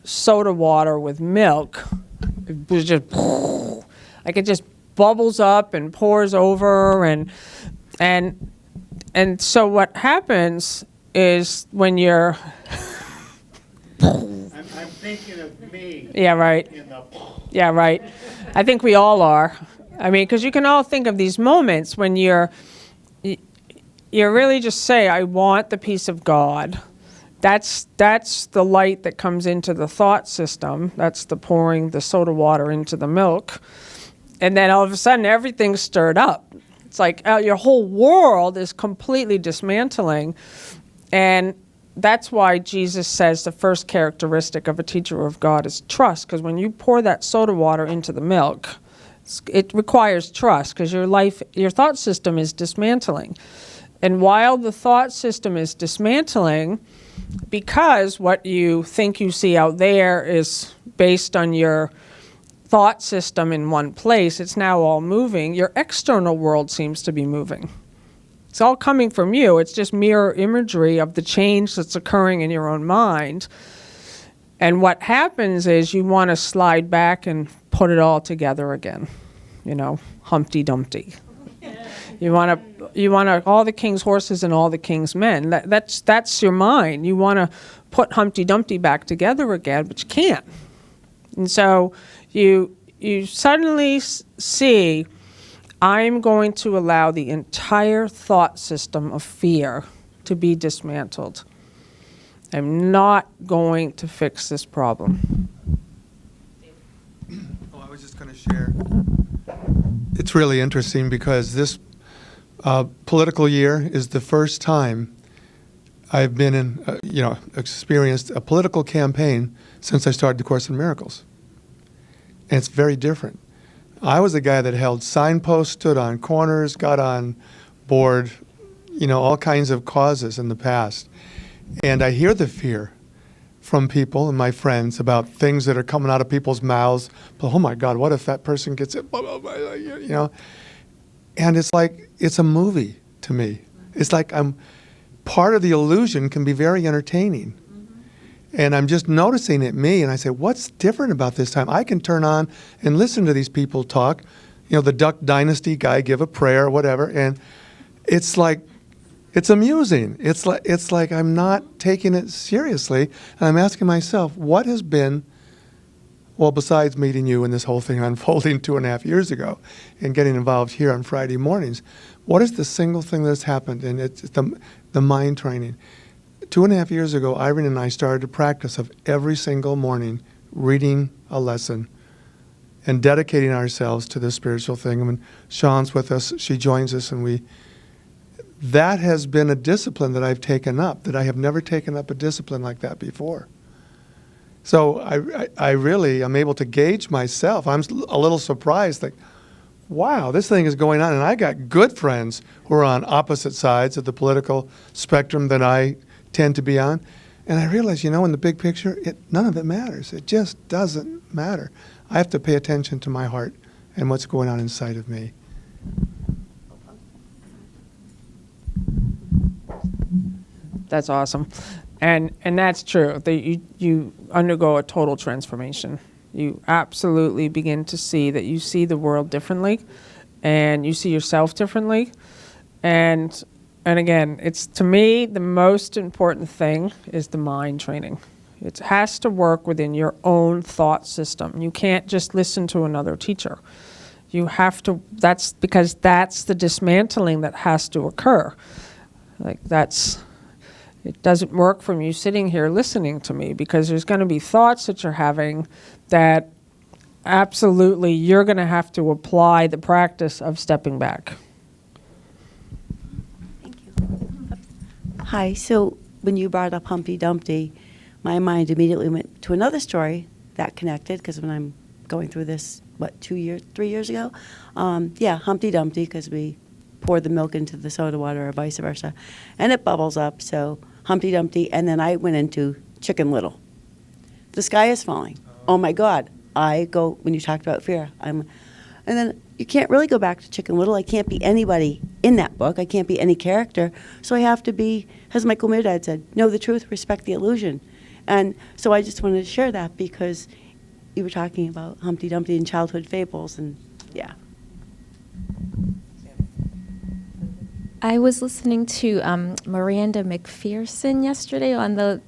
soda water with milk. It was just like it just bubbles up and pours over, and so what happens is when you're I'm thinking of me. Yeah, right. Yeah, right. I think we all are. I mean, because you can all think of these moments when you really just say, I want the peace of God. That's the light that comes into the thought system. That's the pouring the soda water into the milk. And then all of a sudden, everything's stirred up. It's like your whole world is completely dismantling. And that's why Jesus says the first characteristic of a teacher of God is trust. Because when you pour that soda water into the milk, it requires trust, because your thought system is dismantling. And while the thought system is dismantling, because what you think you see out there is based on your thought system in one place, it's now all moving, your external world seems to be moving. It's all coming from you. It's just mirror imagery of the change that's occurring in your own mind. And what happens is you want to slide back and put it all together again. Humpty Dumpty. You want to all the king's horses and all the king's men. That's your mind. You want to put Humpty Dumpty back together again, but you can't. And so you suddenly see, I'm going to allow the entire thought system of fear to be dismantled. I'm not going to fix this problem. I was just going to share. It's really interesting because this political year is the first time I've been in, experienced a political campaign since I started the Course in Miracles. And it's very different. I was a guy that held signposts, stood on corners, got on board, all kinds of causes in the past. And I hear the fear from people and my friends about things that are coming out of people's mouths. Oh my God, what if that person gets it? And it's like, it's a movie to me. It's like part of the illusion can be very entertaining. And I'm just noticing it me, and I say, what's different about this time? I can turn on and listen to these people talk, the Duck Dynasty guy give a prayer or whatever, and it's like, it's amusing. It's like I'm not taking it seriously, and I'm asking myself, what has been, well, besides meeting you and this whole thing unfolding 2.5 years ago and getting involved here on Friday mornings, what is the single thing that's happened? And it's the mind training. 2.5 years ago, Irene and I started a practice of every single morning reading a lesson and dedicating ourselves to this spiritual thing. And when Sean's with us, she joins us, and that has been a discipline that I've taken up, that I have never taken up a discipline like that before. So I really am able to gauge myself. I'm a little surprised, like, wow, this thing is going on. And I got good friends who are on opposite sides of the political spectrum that I tend to be on. And I realized, in the big picture, none of it matters. It just doesn't matter. I have to pay attention to my heart and what's going on inside of me. That's awesome. And that's true. You undergo a total transformation. You absolutely begin to see that you see the world differently, and you see yourself differently. And again, it's, to me, the most important thing is the mind training. It has to work within your own thought system. You can't just listen to another teacher. You have to, that's because that's the dismantling that has to occur. It doesn't work from you sitting here listening to me, because there's going to be thoughts that you're having that absolutely you're going to have to apply the practice of stepping back. Thank you. Hi, so when you brought up Humpty Dumpty, my mind immediately went to another story that connected, because when I'm going through this, 3 years ago? Humpty Dumpty, because we poured the milk into the soda water or vice versa, and it bubbles up, so Humpty Dumpty, and then I went into Chicken Little. The sky is falling. Oh my God. When you talked about fear, and then you can't really go back to Chicken Little. I can't be anybody in that book. I can't be any character. So I have to be, as Michael Mirdad said, know the truth, respect the illusion. And so I just wanted to share that, because you were talking about Humpty Dumpty and childhood fables, and yeah. I was listening to Miranda McPherson yesterday on the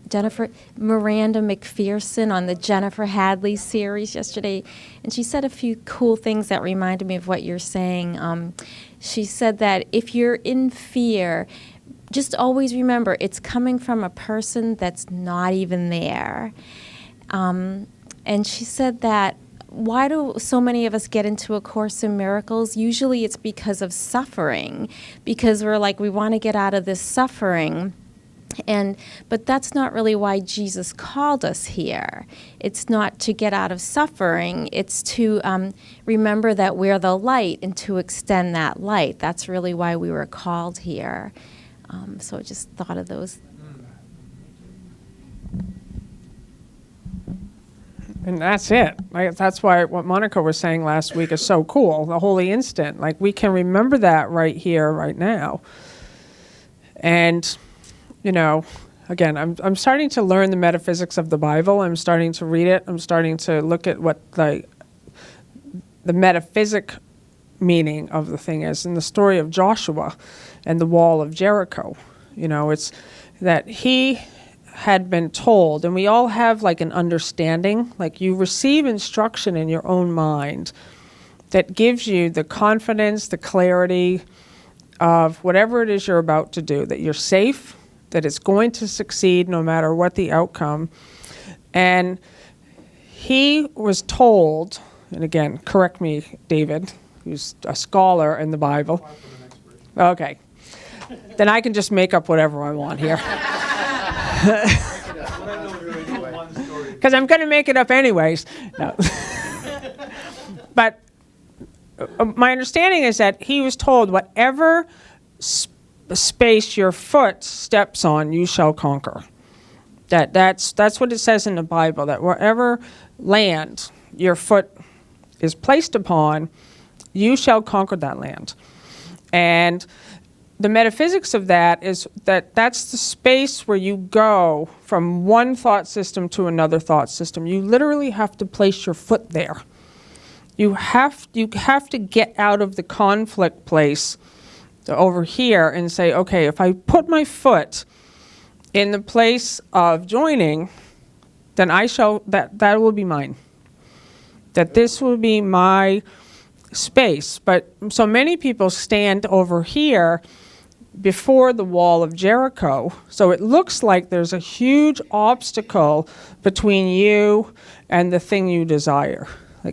Jennifer Hadley series yesterday, and she said a few cool things that reminded me of what you're saying. She said that if you're in fear, just always remember it's coming from a person that's not even there. And she said that, why do so many of us get into A Course in Miracles? Usually it's because of suffering, because we're like, we want to get out of this suffering. But that's not really why Jesus called us here. It's not to get out of suffering. It's to remember that we're the light and to extend that light. That's really why we were called here. So I just thought of those. And that's it. That's why what Monica was saying last week is so cool, the holy instant. We can remember that right here, right now. And, again, I'm starting to learn the metaphysics of the Bible. I'm starting to read it. I'm starting to look at what the metaphysic meaning of the thing is. In the story of Joshua and the wall of Jericho, it's that he had been told, and we all have an understanding, you receive instruction in your own mind that gives you the confidence, the clarity of whatever it is you're about to do, that you're safe, that it's going to succeed no matter what the outcome. And he was told, and again, correct me, David, who's a scholar in the Bible. Okay. Then I can just make up whatever I want here. Because I'm going to make it up anyways. No. But my understanding is that he was told, whatever space your foot steps on, you shall conquer. That's what it says in the Bible, that wherever land your foot is placed upon, you shall conquer that land. And the metaphysics of that is that's the space where you go from one thought system to another thought system. You literally have to place your foot there. You have to get out of the conflict place over here and say, okay, if I put my foot in the place of joining, then that will be mine. That this will be my space. But so many people stand over here before the wall of Jericho. So it looks like there's a huge obstacle between you and the thing you desire.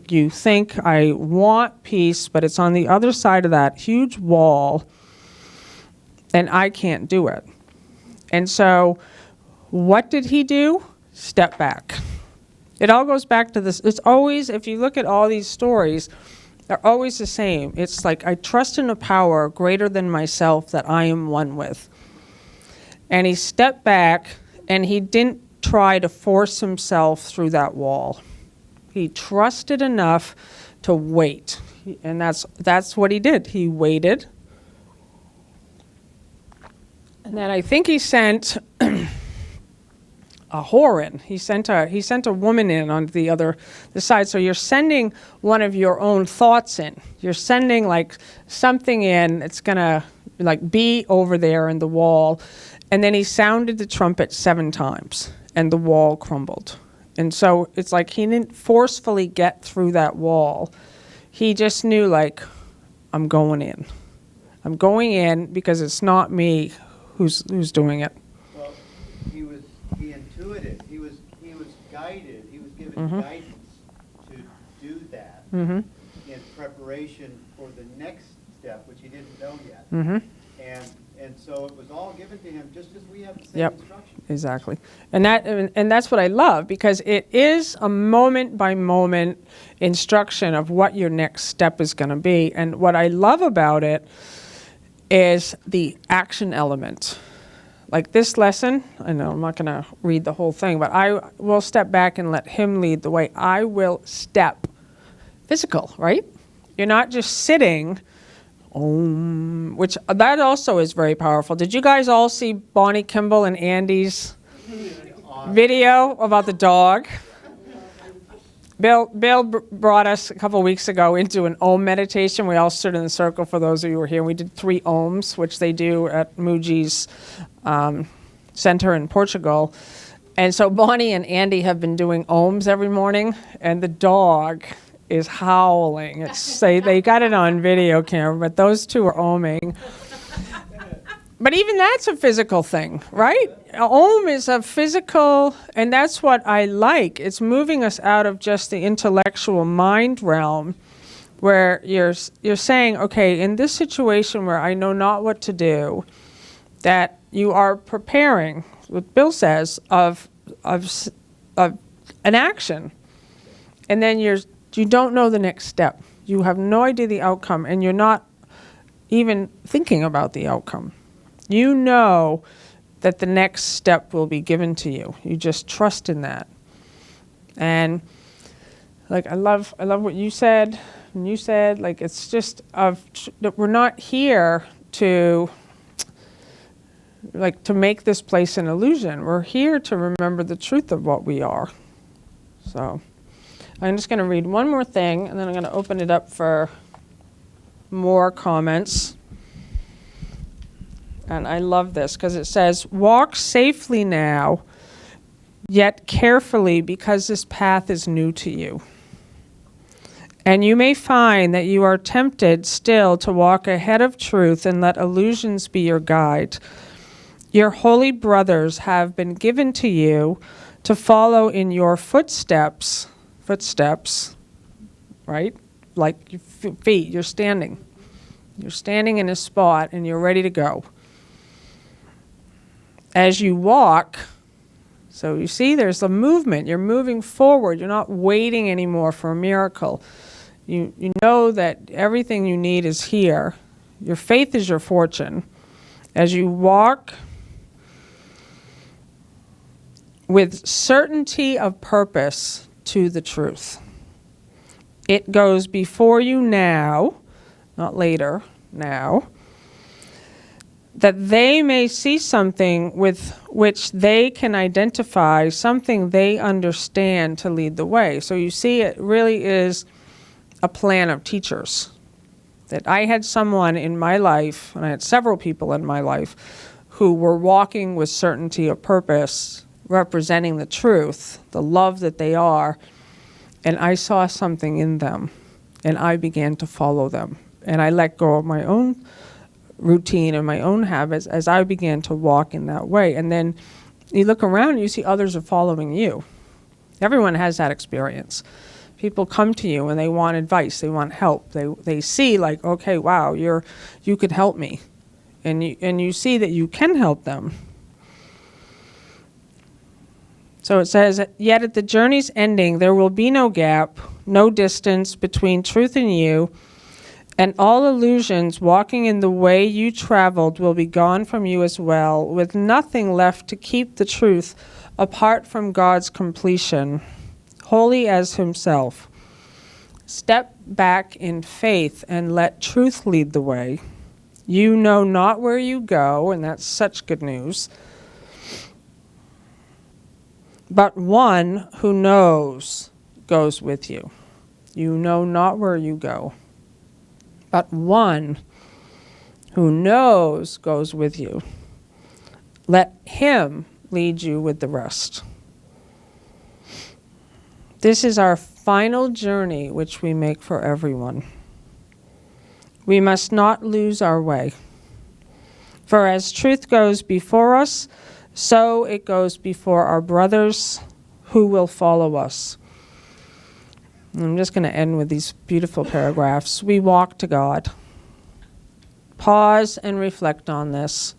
You think, I want peace, but it's on the other side of that huge wall, and I can't do it. And so what did he do? Step back. It all goes back to this. It's always, if you look at all these stories, they're always the same. It's I trust in a power greater than myself that I am one with. And he stepped back and he didn't try to force himself through that wall. He trusted enough to wait. And that's what he did. He waited. And then I think he sent a whore in. He sent a woman in on the side. So you're sending one of your own thoughts in. You're sending like something in that's gonna like be over there in the wall. And then he sounded the trumpet 7 times and the wall crumbled. And so it's like he didn't forcefully get through that wall. He just knew, like, I'm going in. I'm going in because it's not me who's doing it. Well, he intuited. He was guided. He was given Mm-hmm. guidance to do that Mm-hmm. in preparation for the next step, which he didn't know yet. Mm-hmm. And so it was all given to him just as we have the same Yep, instructions. exactly. And that's what I love, because it is a moment by moment instruction of what your next step is going to be. And what I love about it is the action element. Like this lesson, I know I'm not going to read the whole thing, but I will step back and let him lead the way. I will step physical, right? You're not just sitting, which that also is very powerful. Did you guys all see Bonnie Kimball and Andy's video about the dog? Bill brought us a couple weeks ago into an Om meditation. We all stood in a circle, for those of you who were here. We did 3 Oms, which they do at Muji's center in Portugal. And so Bonnie and Andy have been doing Oms every morning, and the dog is howling. They got it on video camera, but those two are oming. But even that's a physical thing, right? Om is a physical, and that's what I like. It's moving us out of just the intellectual mind realm, where you're saying, okay, in this situation where I know not what to do, that you are preparing, what Bill says, of an action, and then you don't know the next step. You have no idea the outcome, and you're not even thinking about the outcome. You know that the next step will be given to you. You just trust in that. And like I love what you said, and you said, like, it's just that we're not here to make this place an illusion. We're here to remember the truth of what we are. So I'm just going to read one more thing, and then I'm going to open it up for more comments. And I love this because it says, walk safely now, yet carefully, because this path is new to you. And you may find that you are tempted still to walk ahead of truth and let illusions be your guide. Your holy brothers have been given to you to follow in your footsteps, right? Like your feet, you're standing. You're standing in a spot and you're ready to go. As you walk, so you see there's a movement. You're moving forward. You're not waiting anymore for a miracle. You know that everything you need is here. Your faith is your fortune. As you walk with certainty of purpose to the truth. It goes before you now, not later, now, that they may see something with which they can identify, something they understand to lead the way. So you see, it really is a plan of teachers. That I had someone in my life, and I had several people in my life, who were walking with certainty of purpose, representing the truth, the love that they are, and I saw something in them, and I began to follow them. And I let go of my own routine and my own habits as I began to walk in that way. And then you look around and you see others are following you. Everyone has that experience. People come to you and they want advice, they want help. They see, like, okay, wow, you could help me. And you see that you can help them. So it says, yet at the journey's ending, there will be no gap, no distance between truth and you, And all illusions walking in the way you traveled will be gone from you as well, with nothing left to keep the truth apart from God's completion, holy as himself. Step back in faith and let truth lead the way. You know not where you go, and that's such good news. But one who knows goes with you. You know not where you go. But one who knows goes with you. Let him lead you with the rest. This is our final journey which we make for everyone. We must not lose our way. For as truth goes before us, so it goes before our brothers who will follow us. I'm just going to end with these beautiful paragraphs. We walk to God. Pause and reflect on this.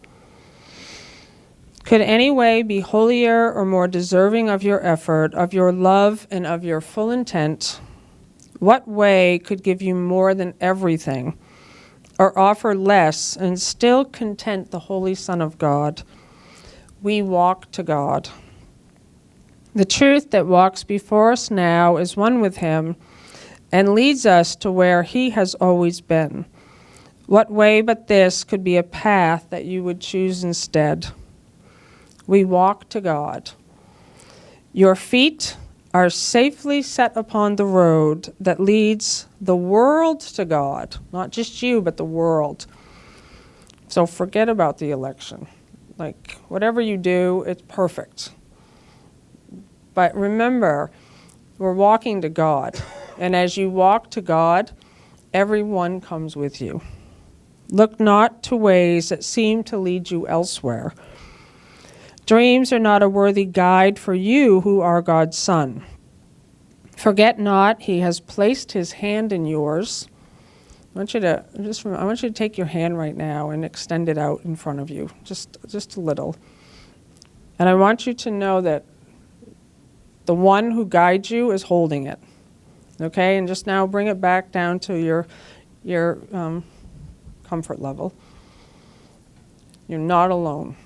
Could any way be holier or more deserving of your effort, of your love, and of your full intent? What way could give you more than everything, or offer less and still content the Holy Son of God? We walk to God. The truth that walks before us now is one with him and leads us to where he has always been. What way but this could be a path that you would choose instead? We walk to God. Your feet are safely set upon the road that leads the world to God, not just you, but the world. So forget about the election. Like, whatever you do, it's perfect. But remember, we're walking to God. And as you walk to God, everyone comes with you. Look not to ways that seem to lead you elsewhere. Dreams are not a worthy guide for you who are God's son. Forget not, he has placed his hand in yours. I want you to take your hand right now and extend it out in front of you, just a little. And I want you to know that the one who guides you is holding it. Okay, and just now bring it back down to your comfort level. You're not alone.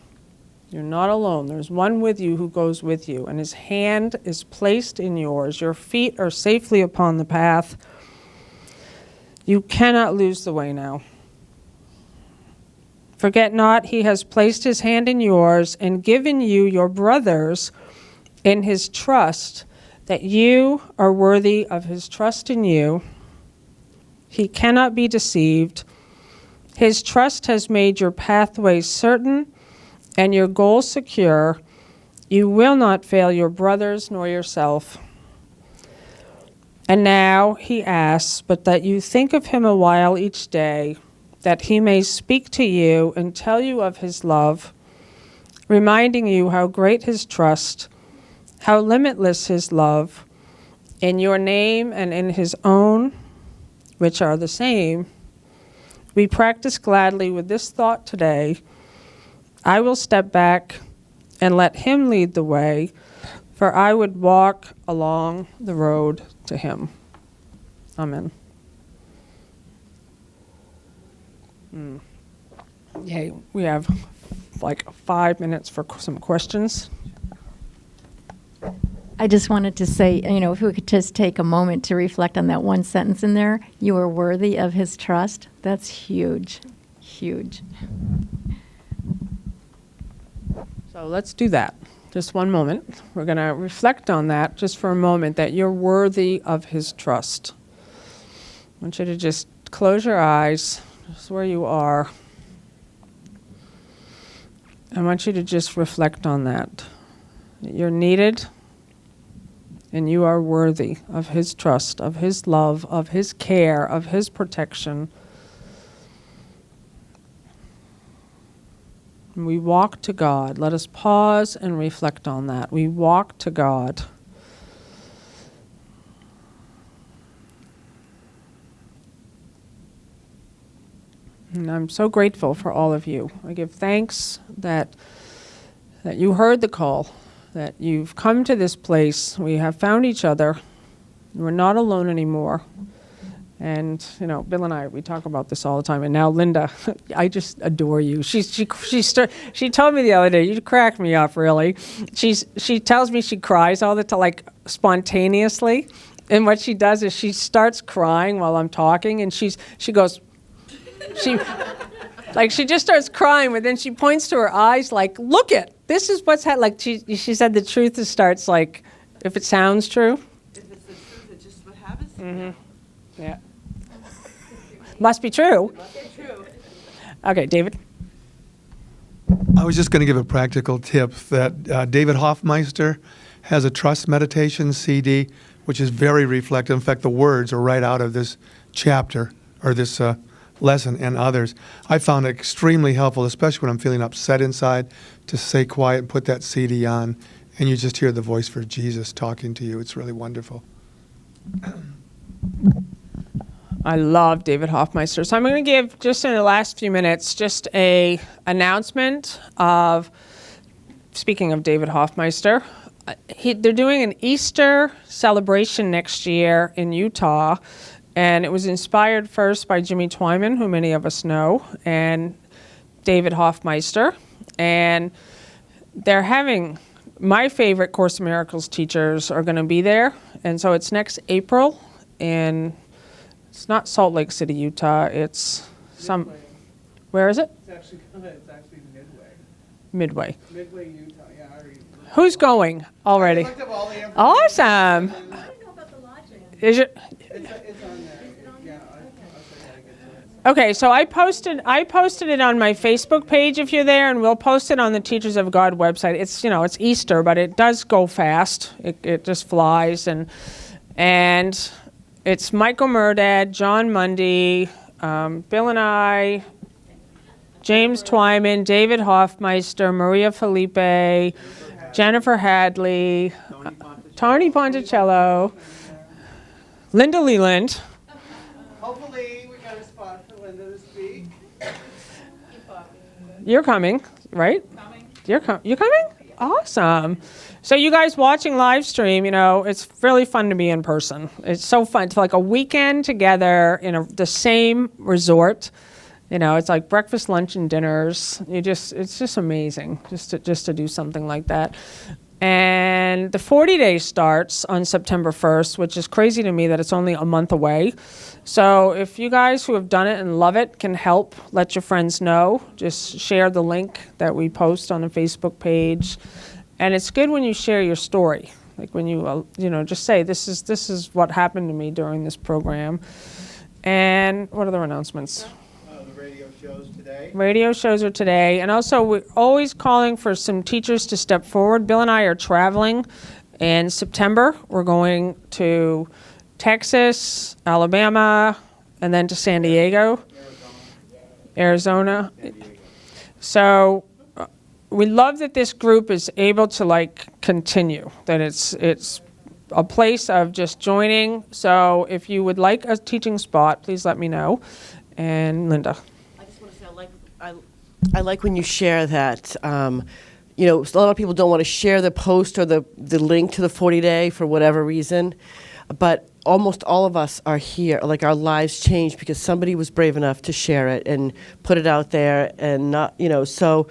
You're not alone. There's one with you who goes with you, and his hand is placed in yours. Your feet are safely upon the path. You cannot lose the way now. Forget not, he has placed his hand in yours and given you your brothers in his trust, that you are worthy of his trust in you. He cannot be deceived. His trust has made your pathway certain and your goal secure. You will not fail your brothers nor yourself. And now he asks, but that you think of him a while each day, that he may speak to you and tell you of his love, reminding you how great his trust, how limitless his love, in your name and in his own, which are the same. We practice gladly with this thought today. I will step back and let him lead the way, for I would walk along the road to him. Amen. Okay, we have like 5 minutes for some questions. I just wanted to say, if we could just take a moment to reflect on that one sentence in there, you are worthy of his trust. That's huge, huge. So let's do that. Just one moment. We're going to reflect on that just for a moment, that you're worthy of his trust. I want you to just close your eyes, just where you are. I want you to just reflect on that. You're needed, and you are worthy of his trust, of his love, of his care, of his protection. We walk to God. Let us pause and reflect on that. We walk to God. And I'm so grateful for all of you. I give thanks that you heard the call, that you've come to this place. We have found each other. We're not alone anymore. And, you know, Bill and I, we talk about this all the time. And now Linda, I just adore you. She told me the other day, you crack me up, really. She tells me she cries all the time, like spontaneously. And what she does is she starts crying while I'm talking, and she goes, she just starts crying, but then she points to her eyes like, look it, this is what's happening. Like she said the truth starts like, if it sounds true. If it's the truth, it's just what happens. Mm-hmm. Yeah. Must be true. Must be true. Okay, David. I was just going to give a practical tip that David Hoffmeister has a trust meditation CD, which is very reflective. In fact, the words are right out of this chapter or this lesson and others. I found it extremely helpful, especially when I'm feeling upset inside, to stay quiet and put that CD on, and you just hear the voice for Jesus talking to you. It's really wonderful. I love David Hoffmeister. So I'm going to give, just in the last few minutes, just a announcement of, speaking of David Hoffmeister, they're doing an Easter celebration next year in Utah, and it was inspired first by Jimmy Twyman, who many of us know, and David Hoffmeister. And they're having, my favorite Course in Miracles teachers are going to be there. And so it's next April in, it's not Salt Lake City, Utah. It's some, where is it? It's actually Midway. Midway. Midway, Utah. Yeah, I already. W's going already? I looked up all the information. Awesome. I don't know about the lodging. Is it? It's on there. Yeah, I'll show you how to get to it. Okay, so I posted it on my Facebook page if you're there, and we'll post it on the Teachers of God website. It's, you know, it's Easter, but it does go fast. It just flies, and it's Michael Murdad, John Mundy, Bill and I, James Twyman, David Hoffmeister, Maria Felipe, Jennifer Hadley, Tony Ponticello, Linda Leland. Hopefully, we got a spot for Linda to speak. You're coming, right? You're coming? Awesome. So you guys watching live stream, you know, it's really fun to be in person. It's so fun. It's like a weekend together in the same resort. You know, it's like breakfast, lunch, and dinners. It's just amazing just to do something like that. And the 40 days starts on September 1st, which is crazy to me that it's only a month away. So if you guys who have done it and love it can help, let your friends know. Just share the link that we post on the Facebook page. And it's good when you share your story. Like when you, just say, this is what happened to me during this program. And what other announcements? The radio shows today. Radio shows are today. And also, we're always calling for some teachers to step forward. Bill and I are traveling in September. We're going to Texas, Alabama, and then to San Diego, Arizona. So we love that this group is able to continue, that it's a place of just joining. So if you would like a teaching spot, please let me know. And Linda. I just want to say I like when you share that. A lot of people don't want to share the post or the link to the 40-day for whatever reason, but almost all of us are here. Like our lives changed because somebody was brave enough to share it and put it out there, and not, so.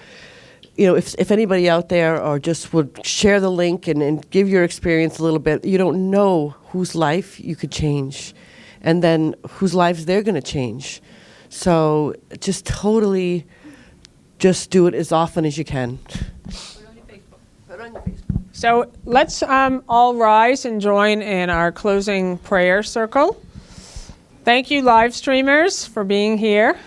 If anybody out there or just would share the link and give your experience a little bit, you don't know whose life you could change and then whose lives they're going to change. So just totally just do it as often as you can. Put it on your Facebook. So let's all rise and join in our closing prayer circle. Thank you, live streamers, for being here.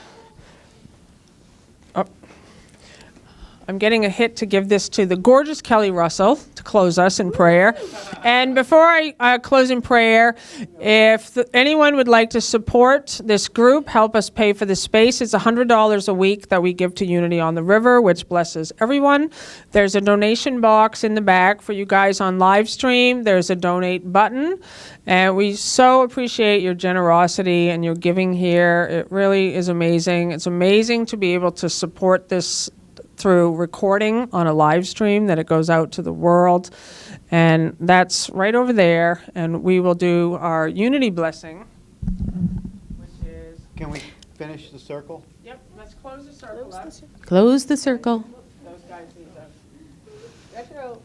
I'm getting a hit to give this to the gorgeous Kelly Russell to close us in prayer. And before I close in prayer, if anyone would like to support this group, help us pay for the space, it's $100 a week that we give to Unity on the River, which blesses everyone. There's a donation box in the back for you guys on live stream. There's a donate button. And we so appreciate your generosity and your giving here. It really is amazing. It's amazing to be able to support this through recording on a live stream, that it goes out to the world. And that's right over there. And we will do our Unity blessing Can we finish the circle? Yep, let's close the circle up. Close the circle. Those guys need to. Let's go.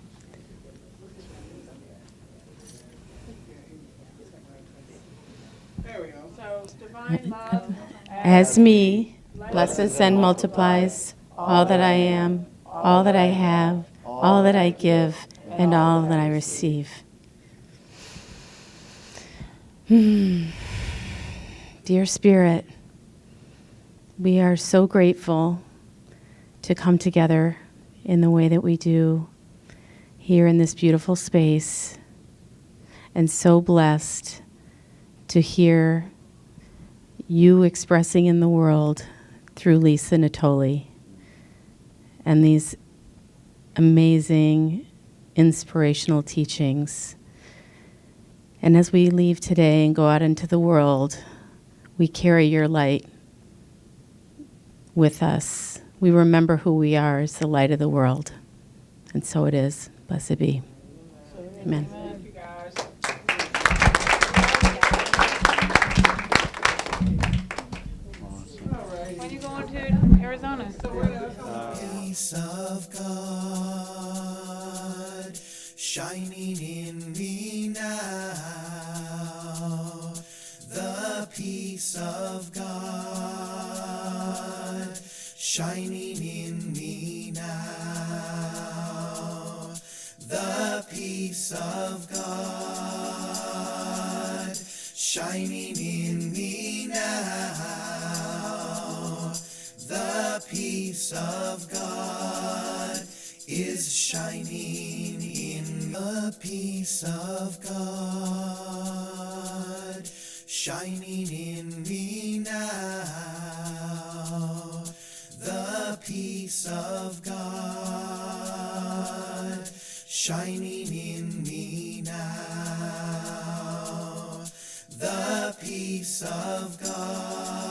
There we go. So divine love As me, blesses and multiplies all that I am, all that I have, all that I give, and all that I receive. Dear Spirit, we are so grateful to come together in the way that we do here in this beautiful space, and so blessed to hear you expressing in the world through Lisa Natoli and these amazing inspirational teachings. And as we leave today and go out into the world, we carry your light with us. We remember who we are as the light of the world. And so it is. Blessed be. Amen. Thank you, guys. When are you going to Arizona? Peace of God shining in me now. The peace of God shining in me now. The peace of God shining in me now. The peace of God is shining in the peace of God shining in me now. The peace of God shining in me now. The peace of God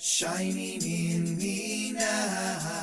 shining in me now.